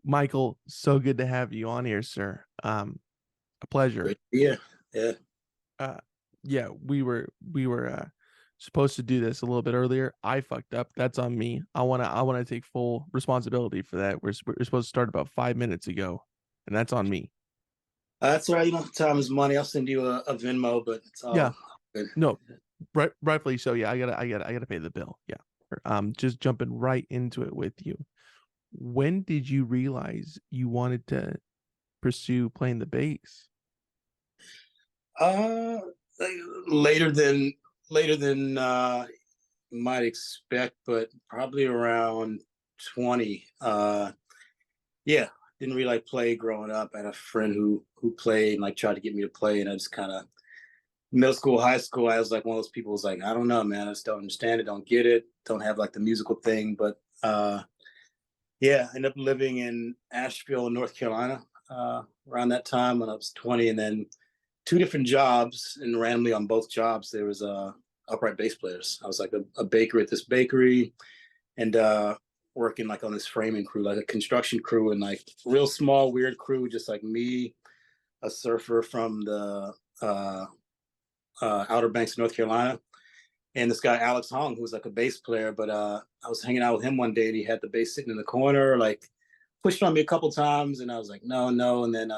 Michael, so good to have you on here, sir. A pleasure. Great. Yeah. Yeah. Uh, yeah, we were supposed to do this a little bit earlier. I fucked up. That's on me. I wanna take full responsibility for that. We're supposed to start about 5 minutes ago, and that's on me. That's all right. Time is money. I'll send you a Venmo, but it's Yeah, all good. no, rightfully so. Yeah, I gotta pay the bill. Yeah. Just jumping right into it with you. When did you realize you wanted to pursue playing the bass? Uh, like, later than later than you might expect, but probably around 20. Yeah, didn't really like play growing up. I had a friend who played and like tried to get me to play, and I just kind of middle school, high school. I was like one of those people who's like, I don't know, man. I just don't understand it, don't get it, don't have like the musical thing. But yeah, I ended up living in Asheville, North Carolina, around that time when I was 20, and then two different jobs, and randomly on both jobs there was upright bass players. I was like a baker at this bakery, and working like on this framing crew, like a construction crew, and like real small, weird crew, just like me, a surfer from the Outer Banks of North Carolina, and this guy Alex Hong, who was like a bass player. But I was hanging out with him one day, and he had the bass sitting in the corner, like pushed on me a couple times, and I was like, no, no, and then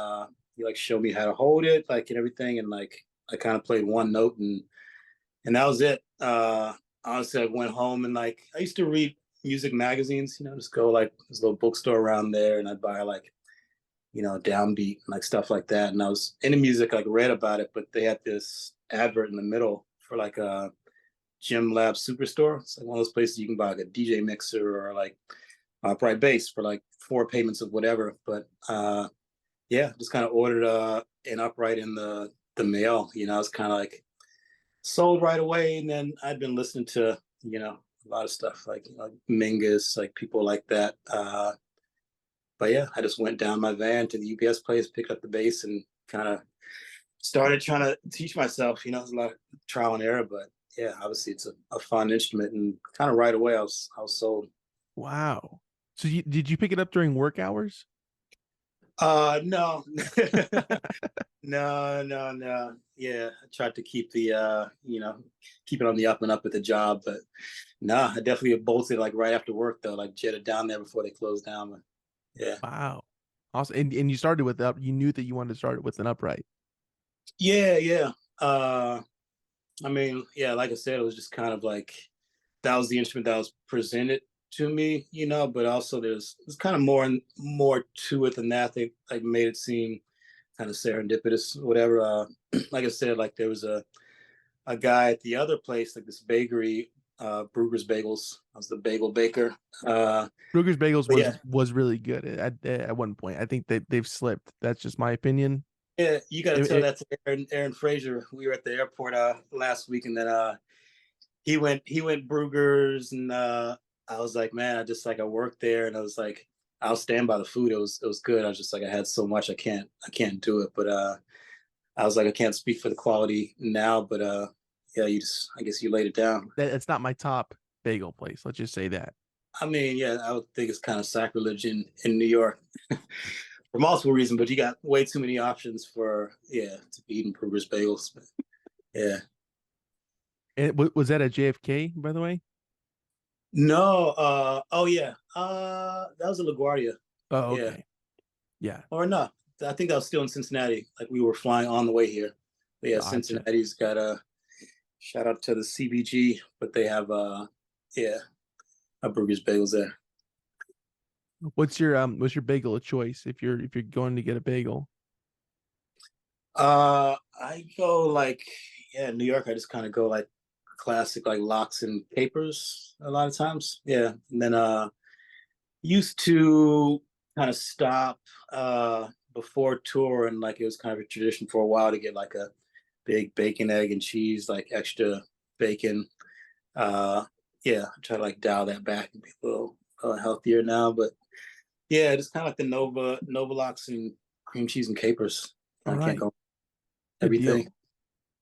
he like showed me how to hold it, like and everything, and like I kind of played one note, and that was it. Honestly, I went home and like I used to read music magazines, just go like this little bookstore around there, and I'd buy like downbeat and like stuff like that. And I was into music, like read about it, but they had this advert in the middle for like a Gym Lab Superstore. It's like one of those places you can buy like a DJ mixer or like upright bass for like four payments of whatever. But yeah, just kind of ordered an upright in the mail. It's kind of like sold right away, and then I'd been listening to a lot of stuff like Mingus, like people like that. But yeah, I just went down my van to the UPS place, picked up the bass, and kind of started trying to teach myself. It's a lot of trial and error, but yeah, obviously it's a fun instrument, and kind of right away I was sold. Wow. So did you pick it up during work hours? No, no, no, no. Yeah, I tried to keep the keep it on the up and up with the job, but no, I definitely bolted like right after work though, like jetted down there before they closed down. But yeah, Wow. Awesome. And you started with up. You knew that you wanted to start with an upright. yeah, yeah. I mean, yeah, like I said, it was just kind of like that was the instrument that was presented to me, but also there's kind of more to it than that. They like made it seem kind of serendipitous, whatever. Like I said, like there was a guy at the other place, like this bakery, Bruegger's Bagels. I was the bagel baker. Bruegger's Bagels But yeah, was really good at one point. I think they've slipped. That's just my opinion. yeah, you got to It, tell it, that to Aaron Frazer. We were at the airport last week, and then he went Bruegger's, and I was like, man, I worked there, and I was like, I'll stand by the food. It was good. I was just like, I had so much, I can't do it. But I was like, I can't speak for the quality now, but yeah, I guess you laid it down. it's not my top bagel place. Let's just say that. I mean, yeah, I would think it's kind of sacrilege in New York for multiple reasons, but you got way too many options for to be eating Bruegger's bagels. But, yeah. And was that at JFK, by the way? No, oh yeah, that was a LaGuardia. Oh, Yeah, okay. Yeah, or no, I think that was still in Cincinnati. Like we were flying on the way here. But yeah, gotcha. Cincinnati's got a shout out to the CBG, but they have yeah, a Bruegger's bagels there. What's your bagel of choice if you're going to get a bagel? I go like yeah, New York. I just kind of go like classic like lox and capers a lot of times. Yeah, and then used to kind of stop before tour, and like it was kind of a tradition for a while to get like a big bacon, egg, and cheese, like extra bacon. Uh, yeah, I try to like dial that back and be a little healthier now, but yeah, just kind of like the Novalox and cream cheese and capers. All I can't right, go good deal. everything.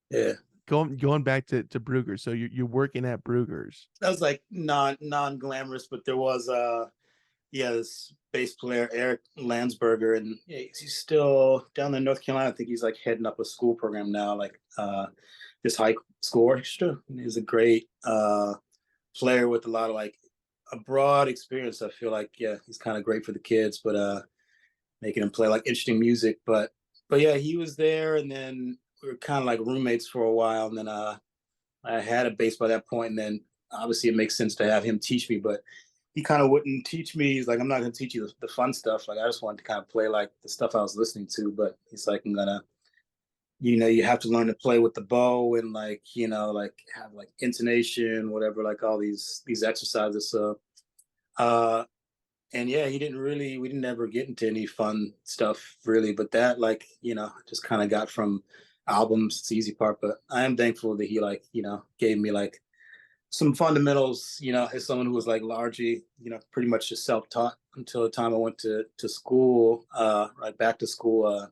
Yeah, Going back to Bruegger. So you're working at Bruegger's. that was like non glamorous, but there was yeah, this bass player Eric Landsberger, and yeah, he's still down in North Carolina. I think he's like heading up a school program now, like this high school orchestra. He's a great player with a lot of like a broad experience. I feel like yeah, he's kind of great for the kids, but making him play like interesting music. But yeah, he was there, and then we were kind of like roommates for a while, and then I had a bass by that point, and then obviously it makes sense to have him teach me, but he kind of wouldn't teach me. He's like, I'm not going to teach you the fun stuff. Like, I just wanted to kind of play like the stuff I was listening to, but he's like, I'm gonna, you have to learn to play with the bow and like, like have like intonation, whatever, like all these exercises. So, uh, and yeah, we didn't ever get into any fun stuff really, but that like, just kind of got from albums. It's the easy part, but I am thankful that he like, gave me like some fundamentals, as someone who was like largely, pretty much just self-taught until the time I went to school, right back to school.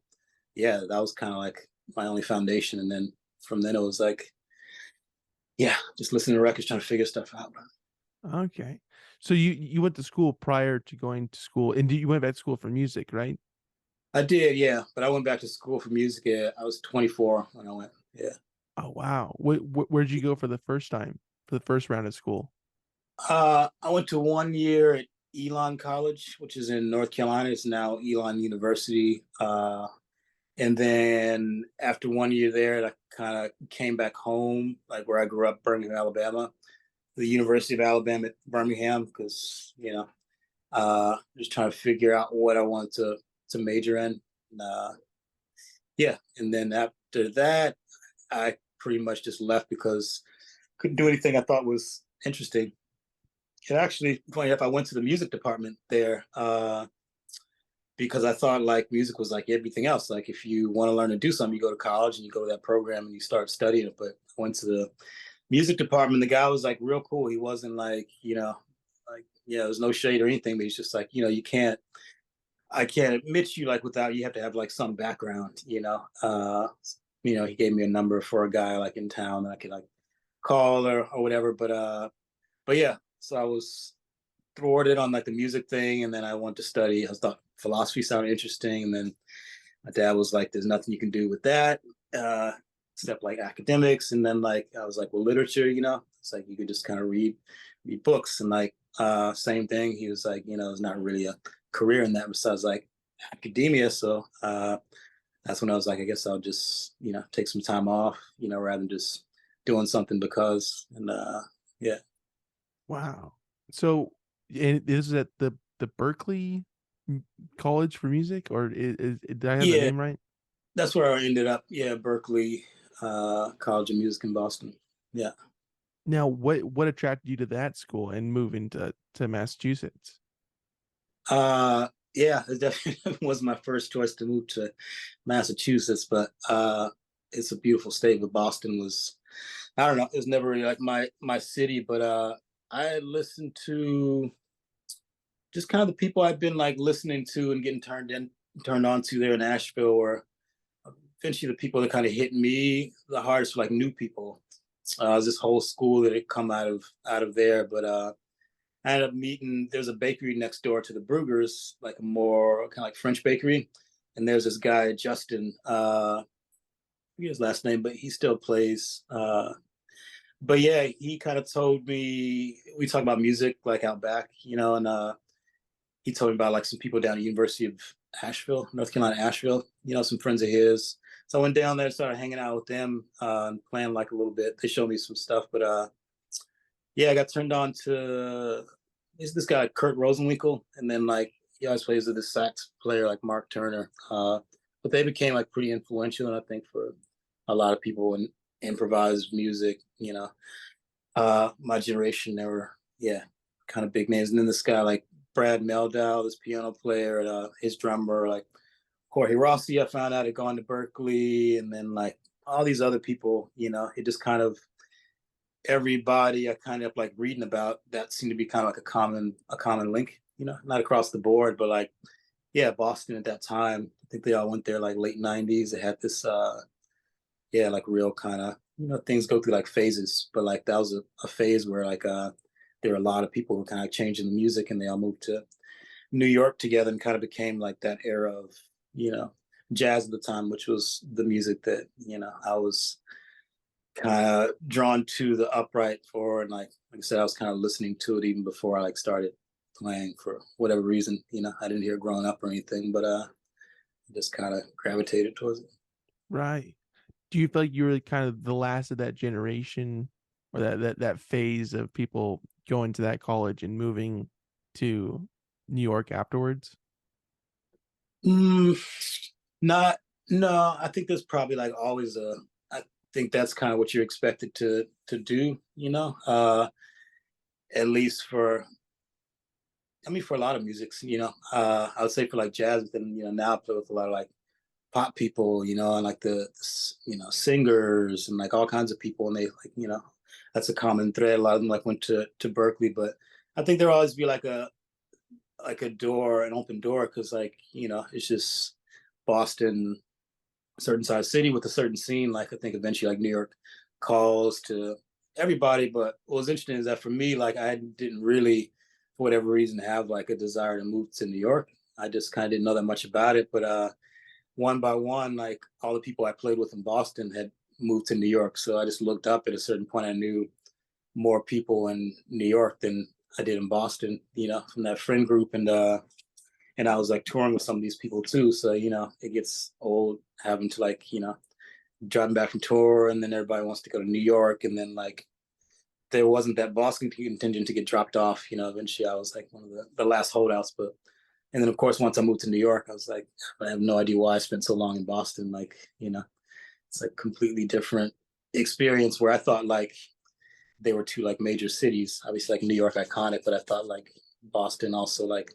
Yeah, that was kind of like my only foundation. And then from then it was like, yeah, just listening to records, trying to figure stuff out. Okay. So you went to school prior to going to school, and you went back to school for music, right? I did, yeah, but I went back to school for music. Yeah, I was 24 when I went. Yeah. Oh wow. Where'd you go for the first time, for the first round of school? I went to 1 year at Elon College, which is in North Carolina. It's now Elon University. And then after 1 year there, I kind of came back home, like where I grew up, Birmingham, Alabama, the University of Alabama at Birmingham, because just trying to figure out what I wanted to major in. Yeah, and then after that, I pretty much just left because couldn't do anything I thought was interesting. And actually, funny enough, I went to the music department there because I thought like music was like everything else. Like if you want to learn to do something, you go to college and you go to that program and you start studying it. But I went to the music department. The guy was like real cool. He wasn't like, like, yeah, there's no shade or anything, but he's just like, I can't admit you like without, you have to have like some background, he gave me a number for a guy like in town that I could like call or whatever. But yeah, so I was thwarted on like the music thing, and then I wanted to study. I thought philosophy sounded interesting, and then my dad was like, "There's nothing you can do with that, except like academics." And then like I was like, "Well, literature, it's like you could just kind of read books." And like same thing, he was like, "There's not really a career in that besides like academia." So that's when I was like, I guess I'll just take some time off, rather than just doing something because. And yeah. Wow. So, and this is at the Berkeley College for Music, or did I have the Yeah, name right? that's where I ended up. Yeah, Berkeley College of Music in Boston. Yeah. Now, what attracted you to that school and moving to Massachusetts? Yeah, it definitely was my first choice to move to Massachusetts, but it's a beautiful state. But Boston was, I don't know, it was never really like my city. But I listened to just kind of the people I've been like listening to and getting turned on to there in Asheville, or eventually the people that kind of hit me the hardest were like new people. This whole school that had come out of there, but I ended up meeting. There's a bakery next door to the Brueggers, like a more kind of like French bakery, and there's this guy Justin. I forget his last name, but he still plays. But yeah, he kind of told me we talked about music like out back, and he told me about like some people down at the University of Asheville, North Carolina, Asheville. Some friends of his. So I went down there and started hanging out with them, and playing like a little bit. They showed me some stuff, but yeah, I got turned on to this guy Kurt Rosenwinkel, and then like he always plays with this sax player like Mark Turner. But they became like pretty influential, and I think for a lot of people in improvised music, my generation, they were yeah kind of big names. And then this guy like Brad Meldau, this piano player, and his drummer like Jorge Rossi, I found out had gone to Berkeley, and then like all these other people, it just kind of everybody I kind of like reading about that seemed to be kind of like a common link, not across the board, but like yeah, Boston at that time. I think they all went there like late '90s. They had this yeah, like real kind of things go through like phases, but like that was a phase where like there were a lot of people who kind of changing the music, and they all moved to New York together and kind of became like that era of, you know, jazz at the time, which was the music that, you know, I was kind of drawn to the upright for. And like I said, I was kind of listening to it even before I like started playing for whatever reason. You know, I didn't hear it growing up or anything, but just kind of gravitated towards it. Right. Do you feel like you were kind of the last of that generation or that phase of people going to that college and moving to New York afterwards? Mm, not, no, I think there's probably like always I think that's kind of what you're expected to do, you know, at least for, I mean, for a lot of musics, you know, I would say for like jazz, but then, you know, now I play with a lot of like pop people, you know, and like you know, singers and like all kinds of people. And they like, you know, that's a common thread. A lot of them like went to Berkeley, but I think there'll always be like a door, an open door. Cause like, you know, it's just Boston, a certain size city with a certain scene. Like I think eventually like New York calls to everybody. But what was interesting is that for me, like I didn't really, for whatever reason, have like a desire to move to New York. I just kind of didn't know that much about it. But one by one, like all the people I played with in Boston had moved to New York. So I just looked up at a certain point. I knew more people in New York than I did in Boston, you know, from that friend group. And I was like touring with some of these people too. So, you know, it gets old having to like, you know, driving back from tour and then everybody wants to go to New York. And then like there wasn't that Boston contingent to get dropped off. You know, eventually I was like one of the last holdouts. But and then of course once I moved to New York, I was like, I have no idea why I spent so long in Boston. Like, you know, it's like completely different experience where I thought like they were two like major cities. Obviously like New York iconic, but I thought like Boston also like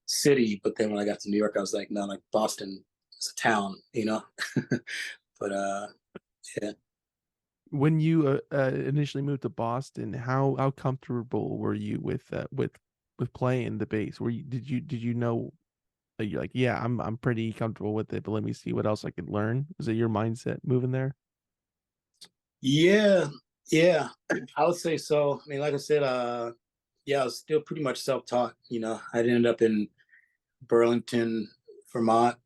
city. But then when I got to New York, I was like, no, like Boston is a town, you know. But yeah. When you initially moved to Boston, how comfortable were you with playing the bass? Were you did you know that you're like, yeah, I'm pretty comfortable with it, but let me see what else I could learn? Was it your mindset moving there? Yeah, yeah, I would say so. I mean, like I said, yeah, I was still pretty much self-taught. You know, I ended up in Burlington, Vermont.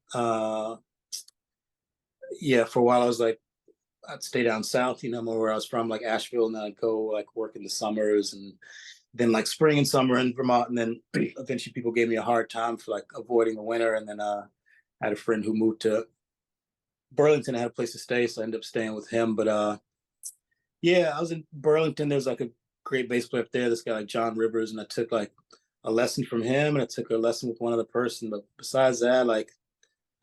Yeah, for a while I was like, I'd stay down south, you know, more where I was from, like Asheville, and then I'd go like work in the summers, and then like spring and summer in Vermont, and then eventually people gave me a hard time for like avoiding the winter, and then I had a friend who moved to Burlington, I had a place to stay, so I ended up staying with him. But yeah, I was in Burlington. There's like a great bass player up there, this guy like John Rivers, and I took like a lesson from him, and I took a lesson with one other person. But besides that, like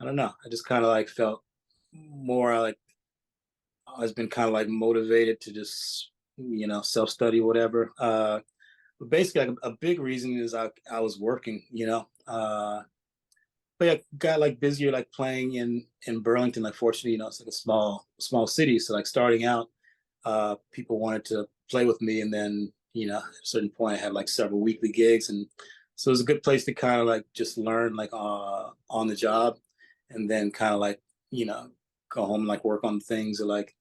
I don't know, I just kind of like felt more like I've been kind of like motivated to just you know self study whatever. But basically, like, a big reason is I was working, you know. But yeah, got like busier like playing in Burlington. Like fortunately, you know, it's like a small city. So like starting out, people wanted to play with me, and then you know, at a certain point, I had like several weekly gigs, and so it was a good place to kind of like just learn like on the job, and then kind of like you know go home and like work on things that like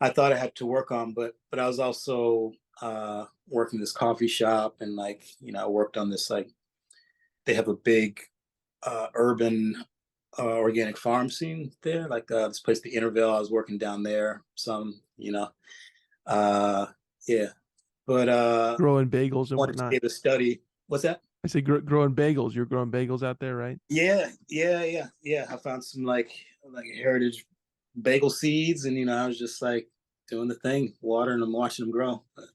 I thought I had to work on, but I was also working this coffee shop, and like you know, I worked on this like they have a big urban organic farm scene there, like this place, the Intervale. I was working down there some, you know. Uh, yeah, but Growing bagels and wanted to be whatnot. able to study. What's that? I say growing bagels. You're growing bagels out there, right? Yeah. I found some like heritage bagel seeds, and you know, I was just like doing the thing, watering them, watching them grow. But,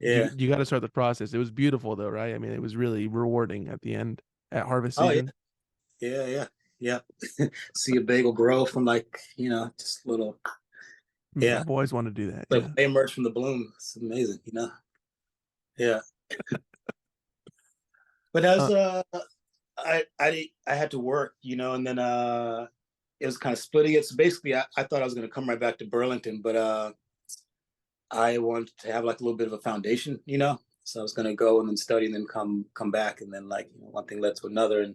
yeah. You got to start the process. It was beautiful though, right? I mean, it was really rewarding at the end at harvest Oh yeah. season. Yeah. See a bagel grow from like you know just little. Yeah, I've always wanted to do that. like Yeah. they emerge from the bloom. It's amazing, you know. Yeah, but as Uh, I had to work, you know, and then it was kind of splitting it. So basically, I thought I was going to come right back to Burlington, but I wanted to have like a little bit of a foundation, you know. So I was going to go and then study and then come back, and then like you know, one thing led to another, and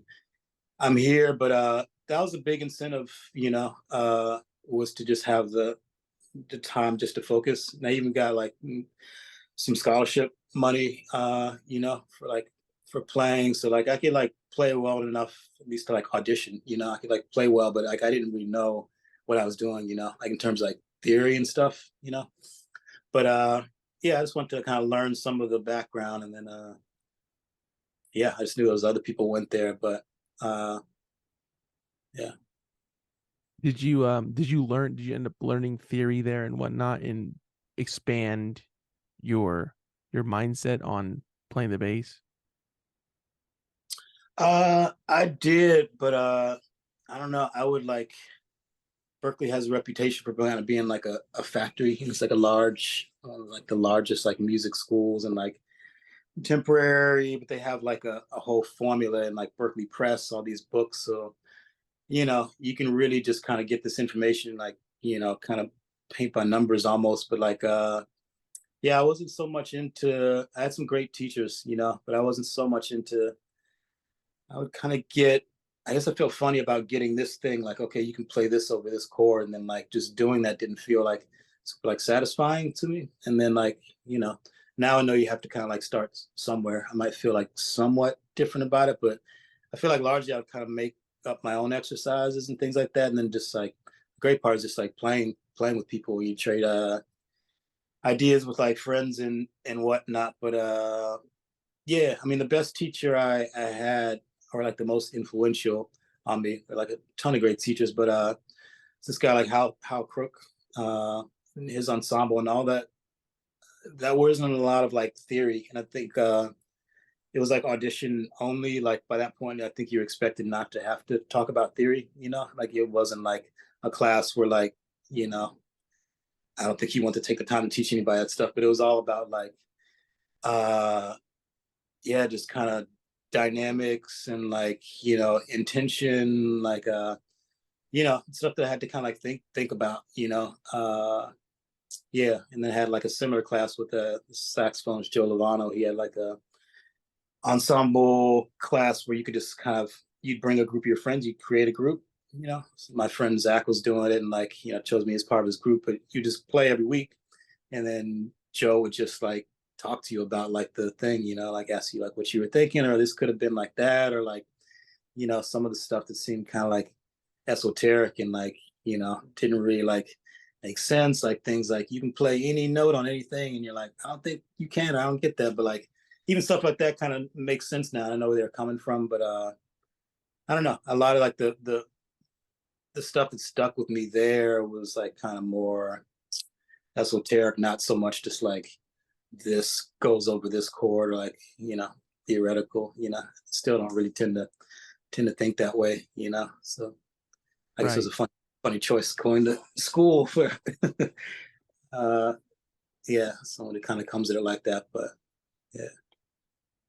I'm here. But that was a big incentive, you know, was to just have the time just to focus. And I even got like some scholarship money, you know, for like for playing. So like I could like play well enough at least to like audition, you know, I could like play well, but like I didn't really know what I was doing, you know, like in terms of like theory and stuff, you know. But yeah, I just wanted to kind of learn some of the background, and then yeah, I just knew those other people went there, but uh yeah. did you end up learning theory there and whatnot and expand your mindset on playing the bass? I did, but I don't know. I would like Berkeley has a reputation for kind of being like a factory. It's like a large, like the largest like music schools and like contemporary, but they have like a whole formula and like Berkeley Press, all these books. So, you know, you can really just kind of get this information, like, you know, kind of paint by numbers almost. But like, yeah, I wasn't so much into, I had some great teachers, you know, but I wasn't so much into, I would kind of get, I guess I feel funny about getting this thing like, okay, you can play this over this chord. And then like just doing that didn't feel like satisfying to me. And then like, you know, now I know you have to kind of like start somewhere. I might feel like somewhat different about it, but I feel like largely I would kind of make up my own exercises and things like that. And then just like the great part is just like playing with people. You trade ideas with like friends and whatnot. But yeah, I mean the best teacher I had, or like the most influential on me, like a ton of great teachers, but this guy like Hal Crook, his ensemble and all that. That wasn't a lot of like theory, and I think it was like audition only. Like by that point, I think you're expected not to have to talk about theory. You know, like it wasn't like a class where like, you know, I don't think he wanted to take the time to teach anybody that stuff, but it was all about like uh yeah, just kind of dynamics and like, you know, intention, like you know, stuff that I had to kind of like think about, you know. Yeah, and then I had like a similar class with the saxophonist Joe Lovano. He had like a ensemble class where you could just kind of, you'd bring a group of your friends, you'd create a group, you know. So my friend Zach was doing it and like, you know, chose me as part of his group, but you just play every week, and then Joe would just like talk to you about like the thing, you know, like ask you like what you were thinking, or this could have been like that, or like, you know, some of the stuff that seemed kind of like esoteric and like, you know, didn't really like make sense. Like things like you can play any note on anything, and you're like, I don't think you can. I don't get that. But like even stuff like that kind of makes sense now. I know where they're coming from, but I don't know. A lot of like the stuff that stuck with me there was like kind of more esoteric, not so much just like this goes over this chord, or like, you know, theoretical, you know. Still don't really tend to think that way, you know. So I guess it was Right. a funny choice going to school for uh yeah, someone that kind of comes at it like that. But yeah.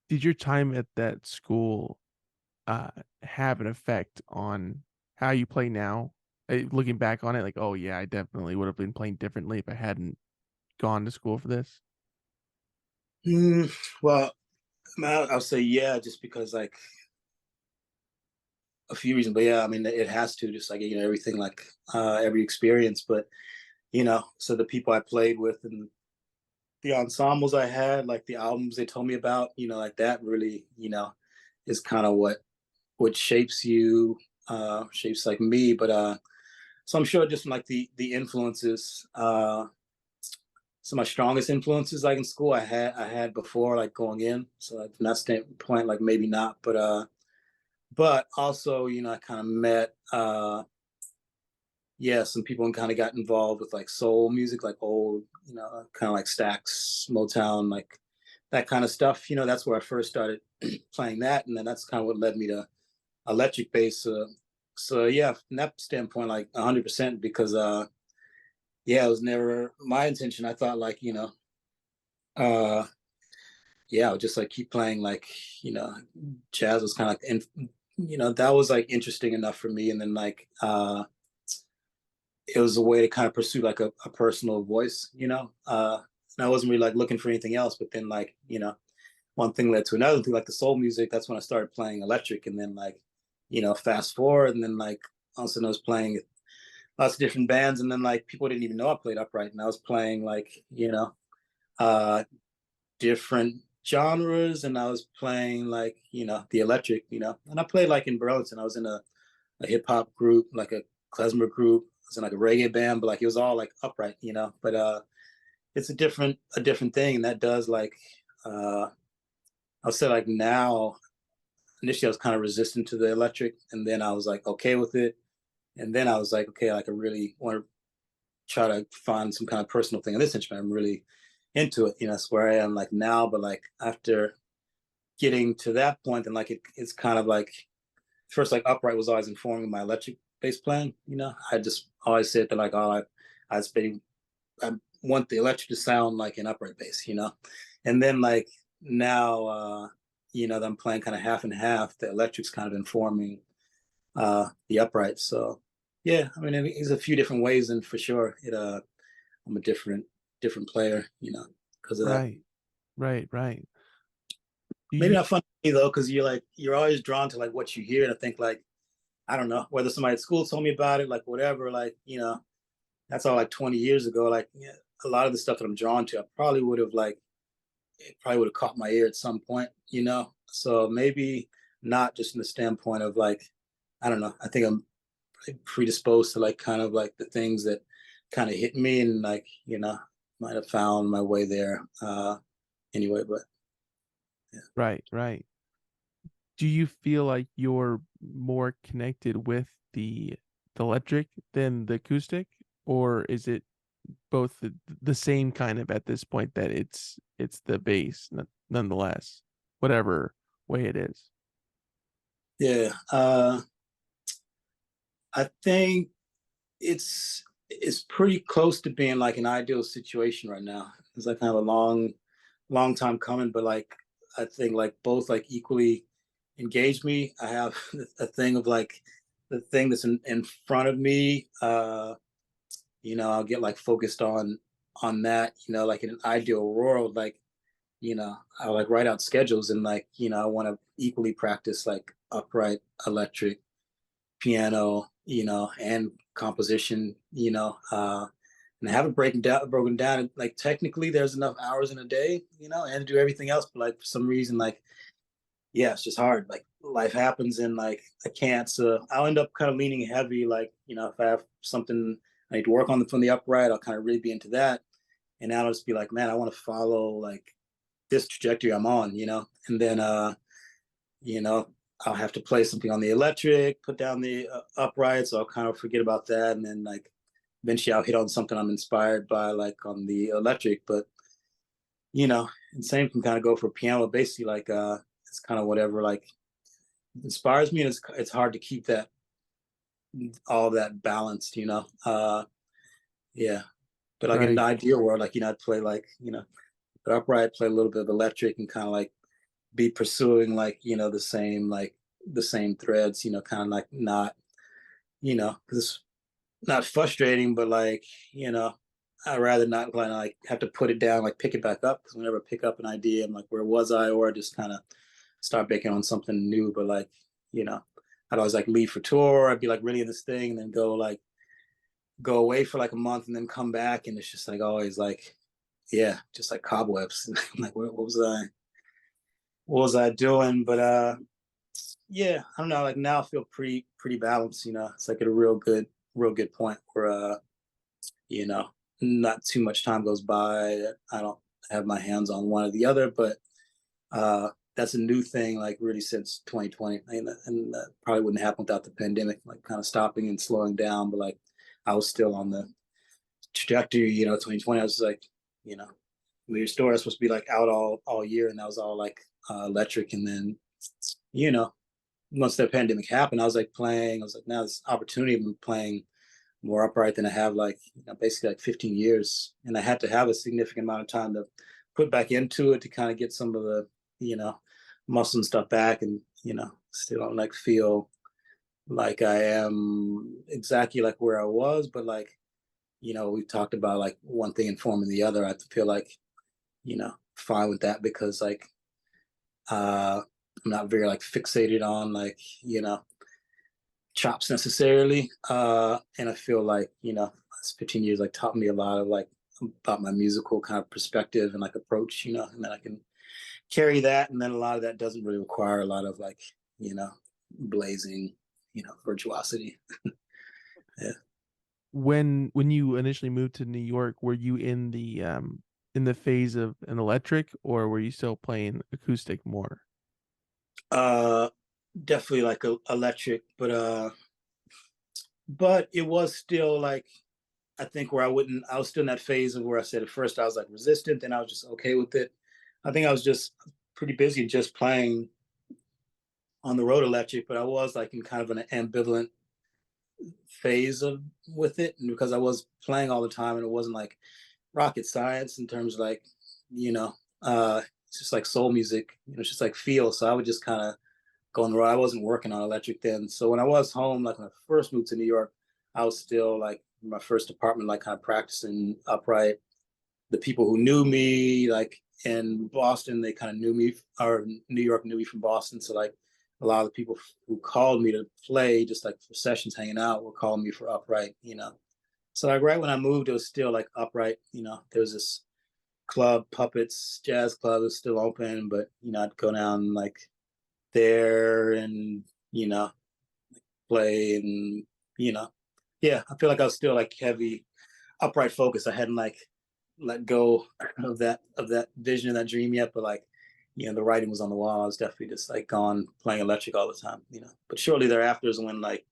Did your time at that school uh have an effect on how you play now? Looking back on it, like, oh yeah, I definitely would have been playing differently if I hadn't gone to school for this. Well, I'll say yeah, just because like a few reasons, but yeah, I mean it has to, just like, you know, everything, like every experience. But you know, so the people I played with and the ensembles I had, like the albums they told me about, you know, like that really, you know, is kind of what shapes you, shapes like me. But so I'm sure just like the influences, some of my strongest influences like in school I had before like going in. So like, from that standpoint, like maybe not, but also, you know, I kind of met yeah, some people and kind of got involved with like soul music, like old, you know, kind of like Stax, Motown, like that kind of stuff. You know, that's where I first started playing that, and then that's kind of what led me to electric bass. So yeah, from that standpoint, like 100%, because yeah, it was never my intention. I thought like, you know, uh, yeah, I would just like keep playing, like, you know, jazz was kind of like, and you know, that was like interesting enough for me, and then like it was a way to kind of pursue like a personal voice, you know. And I wasn't really like looking for anything else, but then like, you know, one thing led to another thing, like the soul music. That's when I started playing electric, and then like, you know, fast forward, and then like all of a sudden I was playing lots of different bands, and then like people didn't even know I played upright, and I was playing like, you know, uh different genres, and I was playing like, the electric, and I played like in Burlington. I was in a hip hop group, like a klezmer group. I was in like a reggae band, but like it was all like upright, But it's a different thing, and that does like I'll say like now. Initially, I was kind of resistant to the electric, and then I was like okay with it, and then I was like, okay, like I really want to try to find some kind of personal thing in this instrument. I'm really into it, that's where I am like now. But like after getting to that point, then like it's kind of like first like upright was always informing my electric bass playing. I just always said that like I I want the electric to sound like an upright bass, and then like now that I'm playing kind of half and half, the electric's kind of informing the upright. So yeah, I mean there's a few different ways, and for sure I'm a different player, because of that. Right. Right. Right. Do Maybe you not fun though, because you're always drawn to like what you hear, and I think like I don't know whether somebody at school told me about it, like whatever, like that's all like 20 years ago. Like yeah, a lot of the stuff that I'm drawn to, I probably would have like it probably would have caught my ear at some point. So maybe not just in the standpoint of like I don't know. I think I'm predisposed to like kind of like the things that kind of hit me, and like might have found my way there anyway. But yeah. right, right. Do you feel like you're more connected with the electric than the acoustic, or is it both the same kind of at this point that it's the bass nonetheless, whatever way it is? Yeah, I think it's pretty close to being like an ideal situation right now. It's like kind of a long time coming, but like I think like both like equally engage me. I have a thing of like the thing that's in front of me. I'll get like focused on that. Like in an ideal world, like I like write out schedules, and like I want to equally practice like upright, electric, piano, and composition, and I have it broken down. Like technically, there's enough hours in a day, and do everything else. But like for some reason, like yeah, it's just hard. Like life happens, and like I can't. So I'll end up kind of leaning heavy. Like if I have something I need to work on from the upright, I'll kind of really be into that. And now I'll just be like, man, I want to follow like this trajectory I'm on, and then you know, I'll have to play something on the electric, put down the upright, so I'll kind of forget about that, and then like eventually I'll hit on something I'm inspired by, like on the electric. But and same can kind of go for piano. Basically, like it's kind of whatever like inspires me, and it's hard to keep that all of that balanced. Yeah. But like in an Right, ideal world, like I'd play like but upright, play a little bit of electric, and kind of like be pursuing like the same threads, kind of like not because it's not frustrating, but like I'd rather not like have to put it down, like pick it back up, because whenever I pick up an idea, I'm like, where was I? Or I just kind of start baking on something new. But like I'd always like leave for tour, I'd be like really in this thing, and then go away for like a month, and then come back, and it's just like always like yeah, just like cobwebs. Like what was I doing? But yeah, I don't know. Like now I feel pretty balanced. It's like at a real good point where you know, not too much time goes by. I don't have my hands on one or the other, but that's a new thing, like really since 2020, and that probably wouldn't happen without the pandemic, like kind of stopping and slowing down. But like I was still on the trajectory. 2020, I was like, you know, your store is supposed to be like out all year, and that was all like electric. And then you know once the pandemic happened, I was like playing. I was like, now this opportunity of playing more upright than I have like basically like 15 years, and I had to have a significant amount of time to put back into it to kind of get some of the you know muscle and stuff back, and still don't like feel like I am exactly like where I was, but like we talked about like one thing informing the other. I feel like fine with that, because like I'm not very like fixated on like chops necessarily, and I feel like this 15 years like taught me a lot of like about my musical kind of perspective and like approach, and then I can carry that, and then a lot of that doesn't really require a lot of like, you know, blazing, virtuosity. Yeah. When you initially moved to New York, were you in the phase of an electric, or were you still playing acoustic more? Uh, Definitely like electric, but it was still like, I think where I was still in that phase of where I said at first I was like resistant, then I was just okay with it. I think I was just pretty busy just playing on the road electric, but I was like in kind of an ambivalent phase of with it, and because I was playing all the time and it wasn't like rocket science in terms of like, you know, it's just like soul music, it's just like feel. So I would just kind of go on the road. I wasn't working on electric then. So when I was home, like when I first moved to New York, I was still like in my first apartment, like kind of practicing upright. The people who knew me, like in Boston, they kind of knew me, or New York knew me from Boston. So like a lot of the people who called me to play, just like for sessions, hanging out, were calling me for upright. So like right when I moved, it was still like upright. There was this club, Puppets Jazz Club, was still open, but I'd go down like there and play and you know, yeah, I feel like I was still like heavy upright focus. I hadn't like let go of that vision, of that dream yet, but like the writing was on the wall. I was definitely just like gone playing electric all the time. But shortly thereafter is when like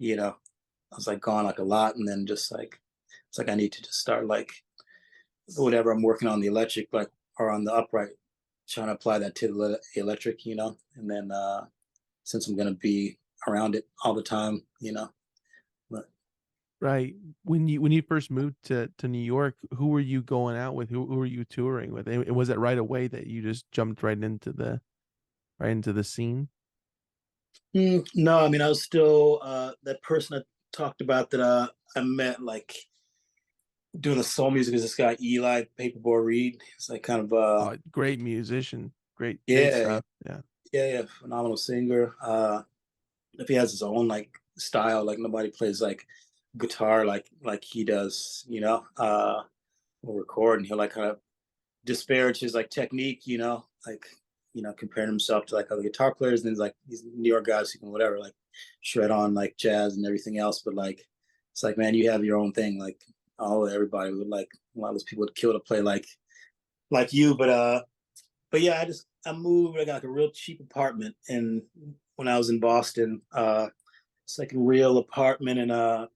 I was like gone like a lot, and then just like it's like I need to just start like whatever I'm working on the electric, like, or on the upright, trying to apply that to the electric. And then since I'm gonna be around it all the time. But Right. When you first moved to New York, who were you going out with? Who were you touring with? And was it right away that you just jumped right into the scene? no, I mean I was still that person I talked about that I met like doing the soul music is this guy Eli Paperboy Reed. It's like kind of Oh, great musician, great yeah, stuff. Yeah. yeah, phenomenal singer. If he has his own like style, like nobody plays like guitar like he does. We'll record and he'll like kind of disparage his like technique, like comparing himself to like other guitar players, and then like these New York guys who can whatever like shred on like jazz and everything else, but like it's like, man, you have your own thing. Like everybody would like a lot of those people would kill to play like you, but yeah, I moved. I got like a real cheap apartment, and when I was in Boston, it's like a real apartment, and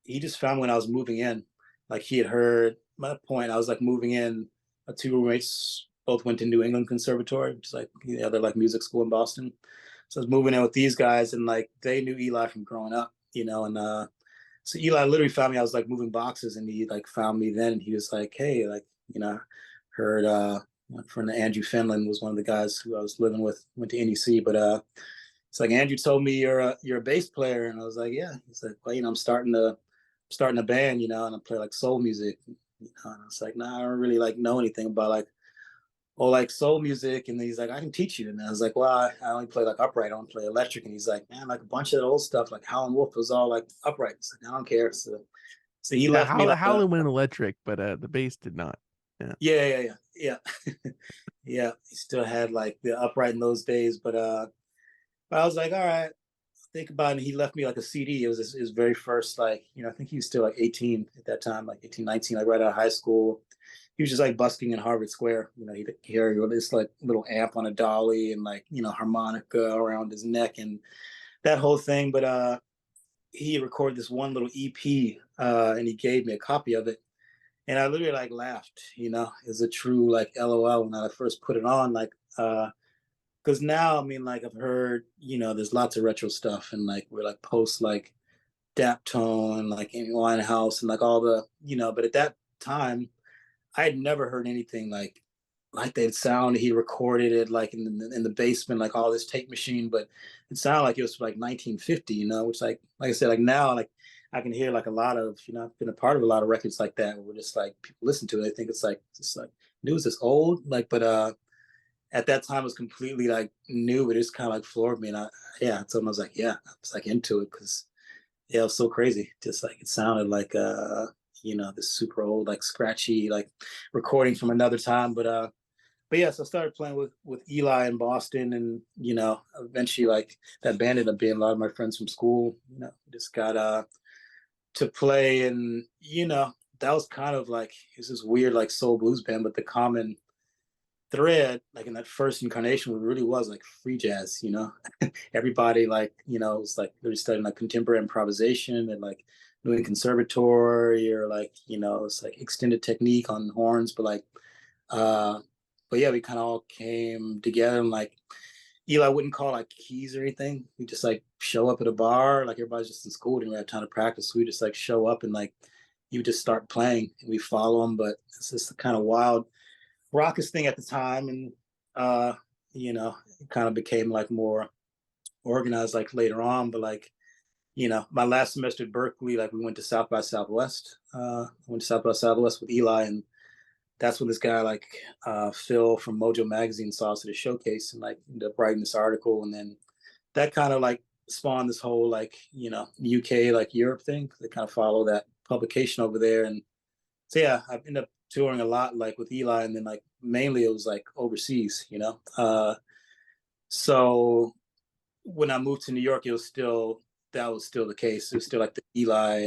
he just found when I was moving in, like he had heard. At that point, I was like moving in. My two roommates both went to New England Conservatory, which is like the other like music school in Boston. So I was moving in with these guys, and like they knew Eli from growing up. And so Eli literally found me. I was like moving boxes, and he like found me then, and he was like, "Hey, like heard my friend Andrew Finland was one of the guys who I was living with, went to NEC, but it's like Andrew told me you're a bass player, and I was like, yeah. He's like, well, I'm starting a band, and I play like soul music. And I was like, nah, I don't really like know anything about like like soul music. And he's like, I can teach you. And I was like, well, I only play like upright, I don't play electric. And he's like, man, like a bunch of that old stuff, like Howlin' Wolf was all like upright. It's like, I don't care. So he Yeah, left me like Howlin' went electric, but the bass did not. Yeah. yeah. Yeah. He still had like the upright in those days, but I was like, all right, think about it. And he left me like a CD. It was his very first, like, I think he was still like 18 at that time, like 18, 19, like right out of high school. He was just like busking in Harvard Square. He'd carry this like little amp on a dolly and like, harmonica around his neck and that whole thing. But he recorded this one little EP and he gave me a copy of it. And I literally like laughed, it was a true like LOL when I first put it on. Like, because now I mean like I've heard there's lots of retro stuff and like we're like post like Daptone, like Amy Winehouse and like all the but at that time I had never heard anything like that sound. He recorded it like in the basement, like all this tape machine, but it sounded like it was like 1950, which like I said, like now like I can hear like a lot of I've been a part of a lot of records like that where just like people listen to it, they think it's like just like news is old, like but at that time it was completely like new, but it just kind of like floored me. And yeah, so I was like, yeah, I was like into it because yeah, it was so crazy. Just like it sounded like this super old, like scratchy, like recording from another time. But but yes, I started playing with Eli in Boston, and eventually like that band ended up being a lot of my friends from school. Just got to play, and that was kind of like it's this weird like soul blues band, but the common thread like in that first incarnation really was like free jazz. Everybody like it was like they were studying like contemporary improvisation and like doing conservatory or like it's like extended technique on horns, but like uh but yeah, we kind of all came together, and like Eli wouldn't call like keys or anything. We just like show up at a bar, like everybody's just in school, didn't really have time to practice. So we just like show up and like you just start playing and we follow them. But it's just the kind of wild raucous thing at the time, and it kind of became like more organized like later on. But like my last semester at Berkeley, like we went to South by Southwest. I went to South by Southwest with Eli, and that's when this guy like Phil from Mojo Magazine saw us at a showcase and like ended up writing this article, and then that kind of like spawned this whole like UK like Europe thing. They kind of follow that publication over there, and so yeah, I ended up touring a lot like with Eli, and then like mainly it was like overseas. So when I moved to New York, that was still the case. It was still like the Eli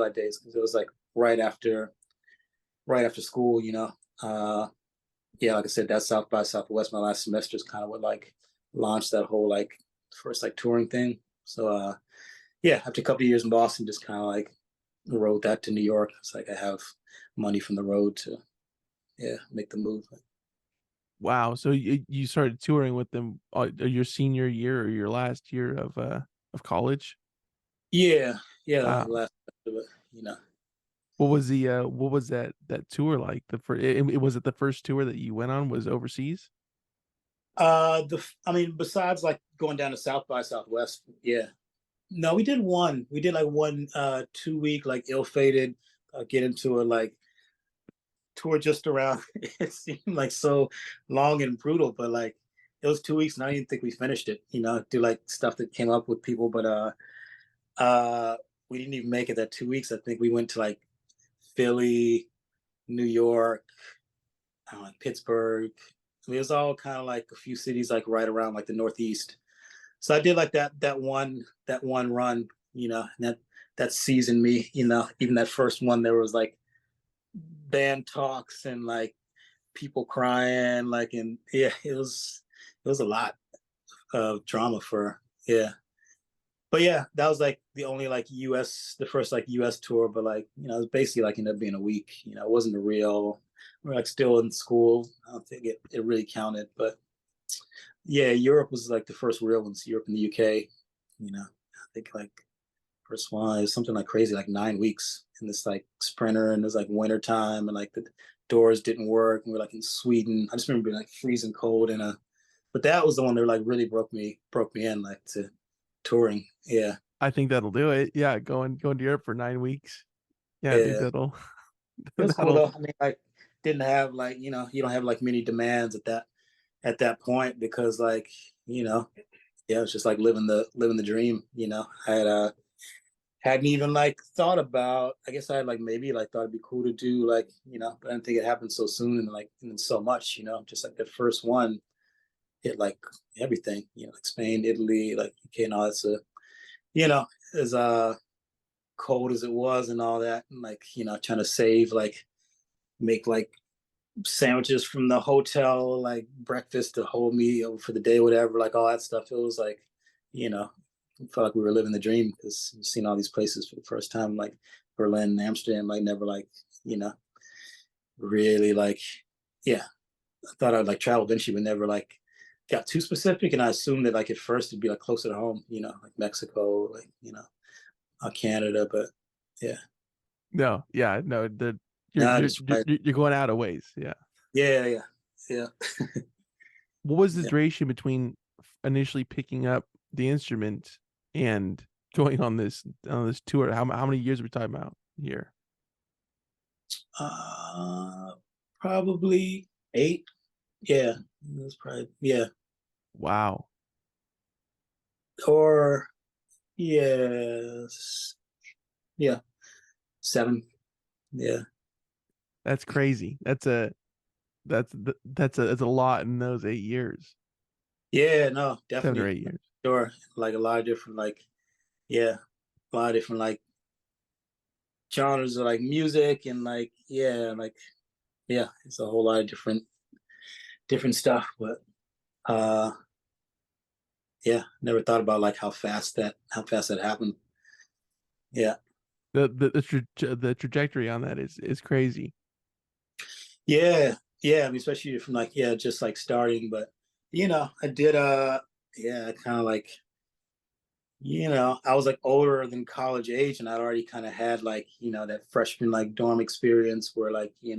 days, because it was like right after school. Yeah, like I said, that South by Southwest, my last semester is kind of what like launched that whole like first like touring thing. So yeah, after a couple of years in Boston, just kind of like rode that to New York. It's like I have money from the road to make the move. Wow. So you started touring with them your senior year or your last year of college? Yeah, yeah, like Wow. last, you know. What was that tour like? The first it was it the first tour that you went on was overseas? I mean, besides like going down to South by Southwest, yeah. No, we did one. We did like one 2 week like ill-fated get into a like tour just around. It seemed like so long and brutal, but like it was 2 weeks, and I didn't think we finished it. Do like stuff that came up with people, but uh, we didn't even make it that 2 weeks. I think we went to like Philly, New York, I don't know, like Pittsburgh. I mean, it was all kind of like a few cities like right around like the Northeast. So I did like that one run, and that seasoned me. Even that first one, there was like band talks and like people crying, like, and yeah, it was a lot of drama for, yeah. But yeah, that was like the only like the first like US tour, but like, it was basically like ended up being a week. It wasn't a real, we're like still in school. I don't think it really counted, but yeah, Europe was like the first real ones, Europe and the UK. I think like first one is something like crazy, like 9 weeks in this like sprinter, and it was like winter time, and like the doors didn't work, and we are like in Sweden. I just remember being like freezing cold, and but that was the one that like really broke me in like to touring. Yeah, I think that'll do it. Yeah, going to Europe for 9 weeks. Yeah, I think yeah. that'll It was cool that'll though. I mean, like didn't have like you don't have like many demands at that point, because like yeah, it's just like living the dream. I hadn't even like thought about. I guess I had like maybe like thought it'd be cool to do like but I didn't think it happened so soon, and like and then so much. Just like the first one hit like everything. Like Spain, Italy, like UK, and all that. So as cold as it was and all that, and like trying to save like make like sandwiches from the hotel, like breakfast to whole meal for the day, whatever, like all that stuff. It was like, you know, felt like we were living the dream, because you've seen all these places for the first time, like Berlin, Amsterdam, like never like, really like, yeah. I thought I'd like travel eventually, but never like got too specific. And I assumed that like at first it'd be like closer to home, like Mexico, like, Canada, but yeah. no, yeah, no, you're Nah, you're just you're right. you're going out of ways. Yeah. Yeah, yeah, yeah. What was the Yeah. duration between initially picking up the instrument and going on this tour? How many years are we talking about here? Uh, Probably 8. Yeah, that's probably, yeah. Wow, Or yes, yeah, 7. Yeah, that's crazy. that's a lot in those 8 years, Yeah, no, 7 or 8 years. sure. Like a lot of different yeah, a lot of different genres of music and yeah, it's a whole lot of different stuff. But uh yeah, never thought about how fast that happened. Yeah. The trajectory on that is crazy. Yeah. Yeah. I mean, especially from yeah, just starting. But I did yeah, kind of I was older than college age and I'd already kind of had that freshman dorm experience where you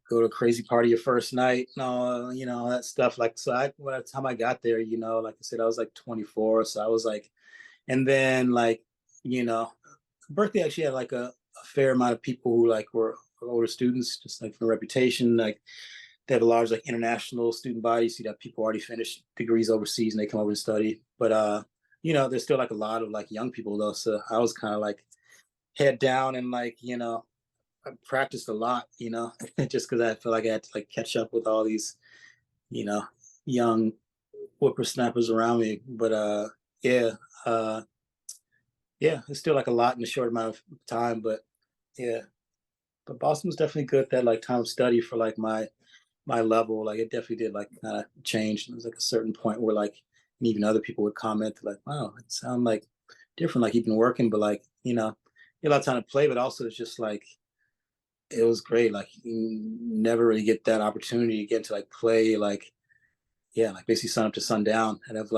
go to a crazy party your first night and all, all that stuff. So by the time I got there, like I said, I was 24. So I was and then Berkeley actually had a fair amount of people who were older students, just for reputation. They have a large international student body. So you have people already finished degrees overseas and they come over to study. But there's still a lot of young people though. So I was kind of head down and I practiced a lot, just because I feel like I had to catch up with all these, you know, young whippersnappers around me. But yeah, uh, yeah, it's still a lot in a short amount of time. But yeah, but Boston was definitely good. That time of study for my level. It definitely did kind of change. There was a certain point where and even other people would comment wow, it sound different. You've been working, but you a lot of time to play, but also it's just it was great. You never really get that opportunity again to play yeah, basically sun up to sundown and have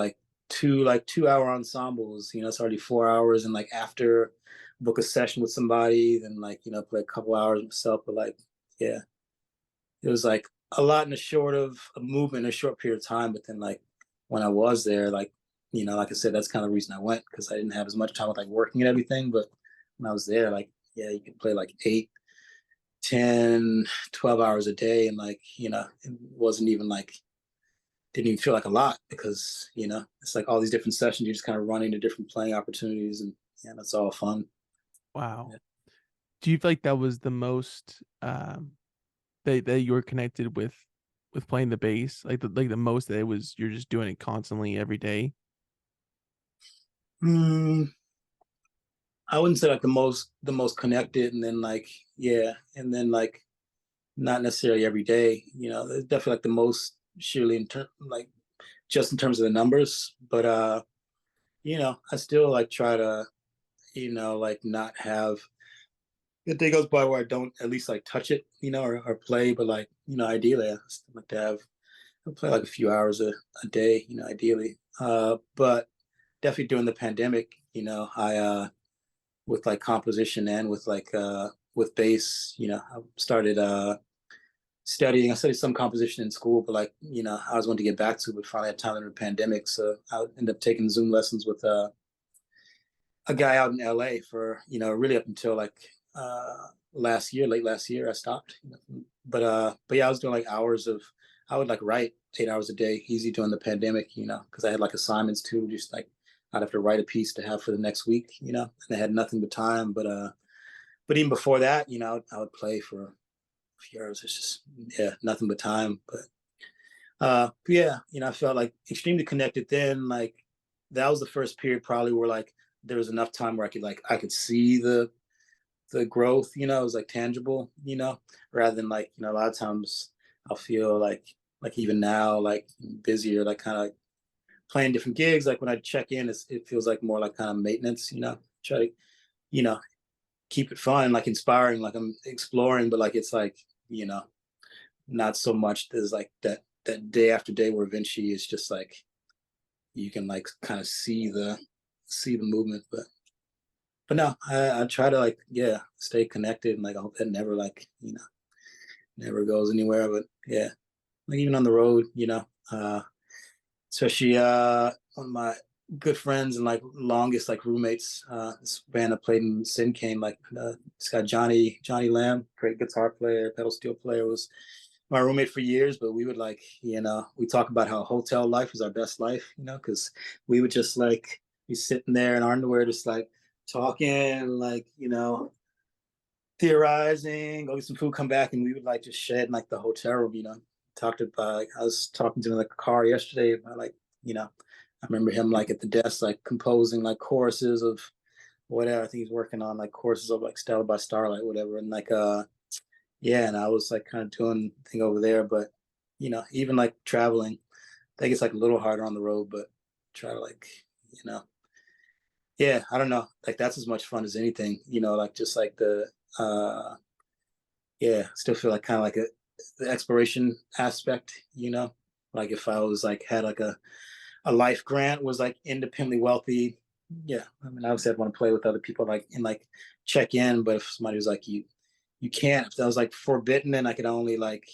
two 2 hour ensembles. It's already 4 hours and after book a session with somebody, then play a couple hours myself. But yeah, it was a lot in a short of a movement in a short period of time. But then when I was there, like I said, that's kind of the reason I went because I didn't have as much time with working and everything. But when I was there, yeah, you could play 8, 10, 12 hours a day. And it wasn't even didn't even feel a lot because, it's all these different sessions. You're just kind of running to different playing opportunities. And yeah, that's all fun. Wow. Yeah. Do you feel like that was the most that you were connected with playing the bass? The most that it was you're just doing it constantly every day? Mm, I wouldn't say the most connected, and then yeah, and then not necessarily every day. It's definitely the most surely in just in terms of the numbers. But I still try to not have the day goes by where I don't at least touch it, or play. But ideally, I still like to have I play a few hours a day, ideally. But definitely during the pandemic, I with composition and with bass, I started studying. I studied some composition in school, but I was wanting to get back to, but finally had time in the pandemic. So I ended up taking Zoom lessons with a guy out in LA for, really up until last year, late last year, I stopped. But yeah, I was doing hours of, I would write 8 hours a day, easy during the pandemic, because I had assignments too, just I'd have to write a piece to have for the next week, and I had nothing but time. But even before that, I would play for a few hours. It's just, yeah, nothing but time. But yeah, I felt extremely connected then. That was the first period probably where there was enough time where I could see the growth, it was tangible, rather than a lot of times I'll feel even now, busier, kind of playing different gigs. When I check in, it feels more kind of maintenance, try to, you know, keep it fun, inspiring, I'm exploring, but it's you know, not so much there's that day after day where Vinci is just you can kind of see the movement. But no, I try to yeah, stay connected, and I hope that never never goes anywhere. But yeah, even on the road, especially one of my good friends and longest roommates, this band I played in Sin Cane, this guy Johnny Lamb, great guitar player, pedal steel player, was my roommate for years. But we would we talk about how hotel life is our best life, because we would just be sitting there in our underwear, just talking, theorizing, go get some food, come back, and we would like just shed in like the hotel room, talked about, like, I was talking to him in the car yesterday about, like, I remember him like at the desk, like composing like choruses of whatever. I think he's working on like courses of like Stella by Starlight, whatever. And like yeah, and I was like kind of doing thing over there, but even like traveling, I think it's like a little harder on the road, but try to like, you know, yeah, I don't know. Like that's as much fun as anything, like just like the yeah, still feel like kind of like the exploration aspect, like if I was like had like a life grant, was like independently wealthy. Yeah, I mean, obviously I'd want to play with other people, like and like check in. But if somebody was like you can't, if that was like forbidden, then I could only like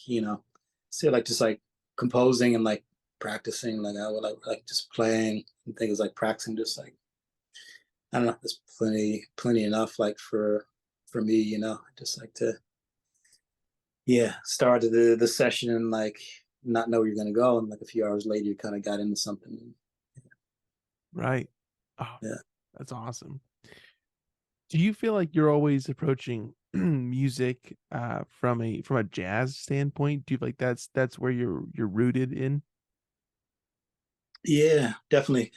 see like just like composing and like practicing. Like I would like just playing and things like practicing, just like I don't know. There's plenty enough like for me, just like to start the session and like not know where you're gonna go, and like a few hours later you kind of got into something. Right. Oh, Yeah. that's awesome. Do you feel like you're always approaching music from a jazz standpoint? Do you feel like that's where you're rooted in? Yeah, definitely.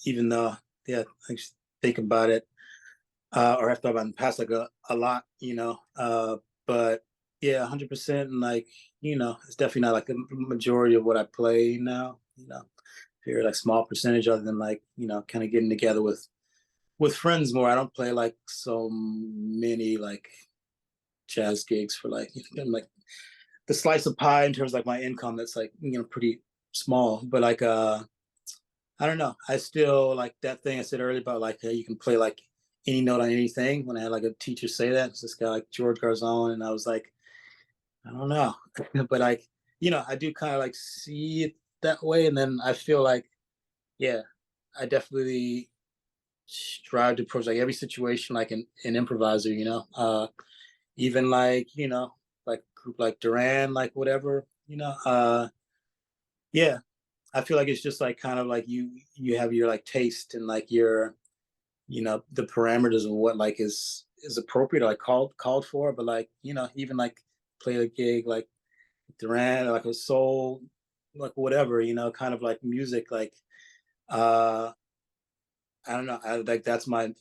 Even though, yeah, I just think about it, or have thought about it in the past, like a lot, but yeah, 100%. And like, it's definitely not like a majority of what I play now, very like small percentage, other than like, kind of getting together with friends more. I don't play like so many like jazz gigs for like, like the slice of pie in terms of like my income, that's like, pretty small, but like, I don't know. I still like that thing I said earlier about like you can play like any note on anything. When I had like a teacher say that, it's this guy like George Garzon, and I was like, I don't know, but like I do kind of like see it that way, and then I feel like yeah, I definitely strive to approach like every situation like an improviser. Even like like group like Durand, like whatever. Yeah, I feel like it's just like kind of like you have your like taste and like your the parameters of what like is appropriate or like called for, but like even like play a gig like Durand, like a soul, like whatever, kind of like music, like uh I don't know, like that's my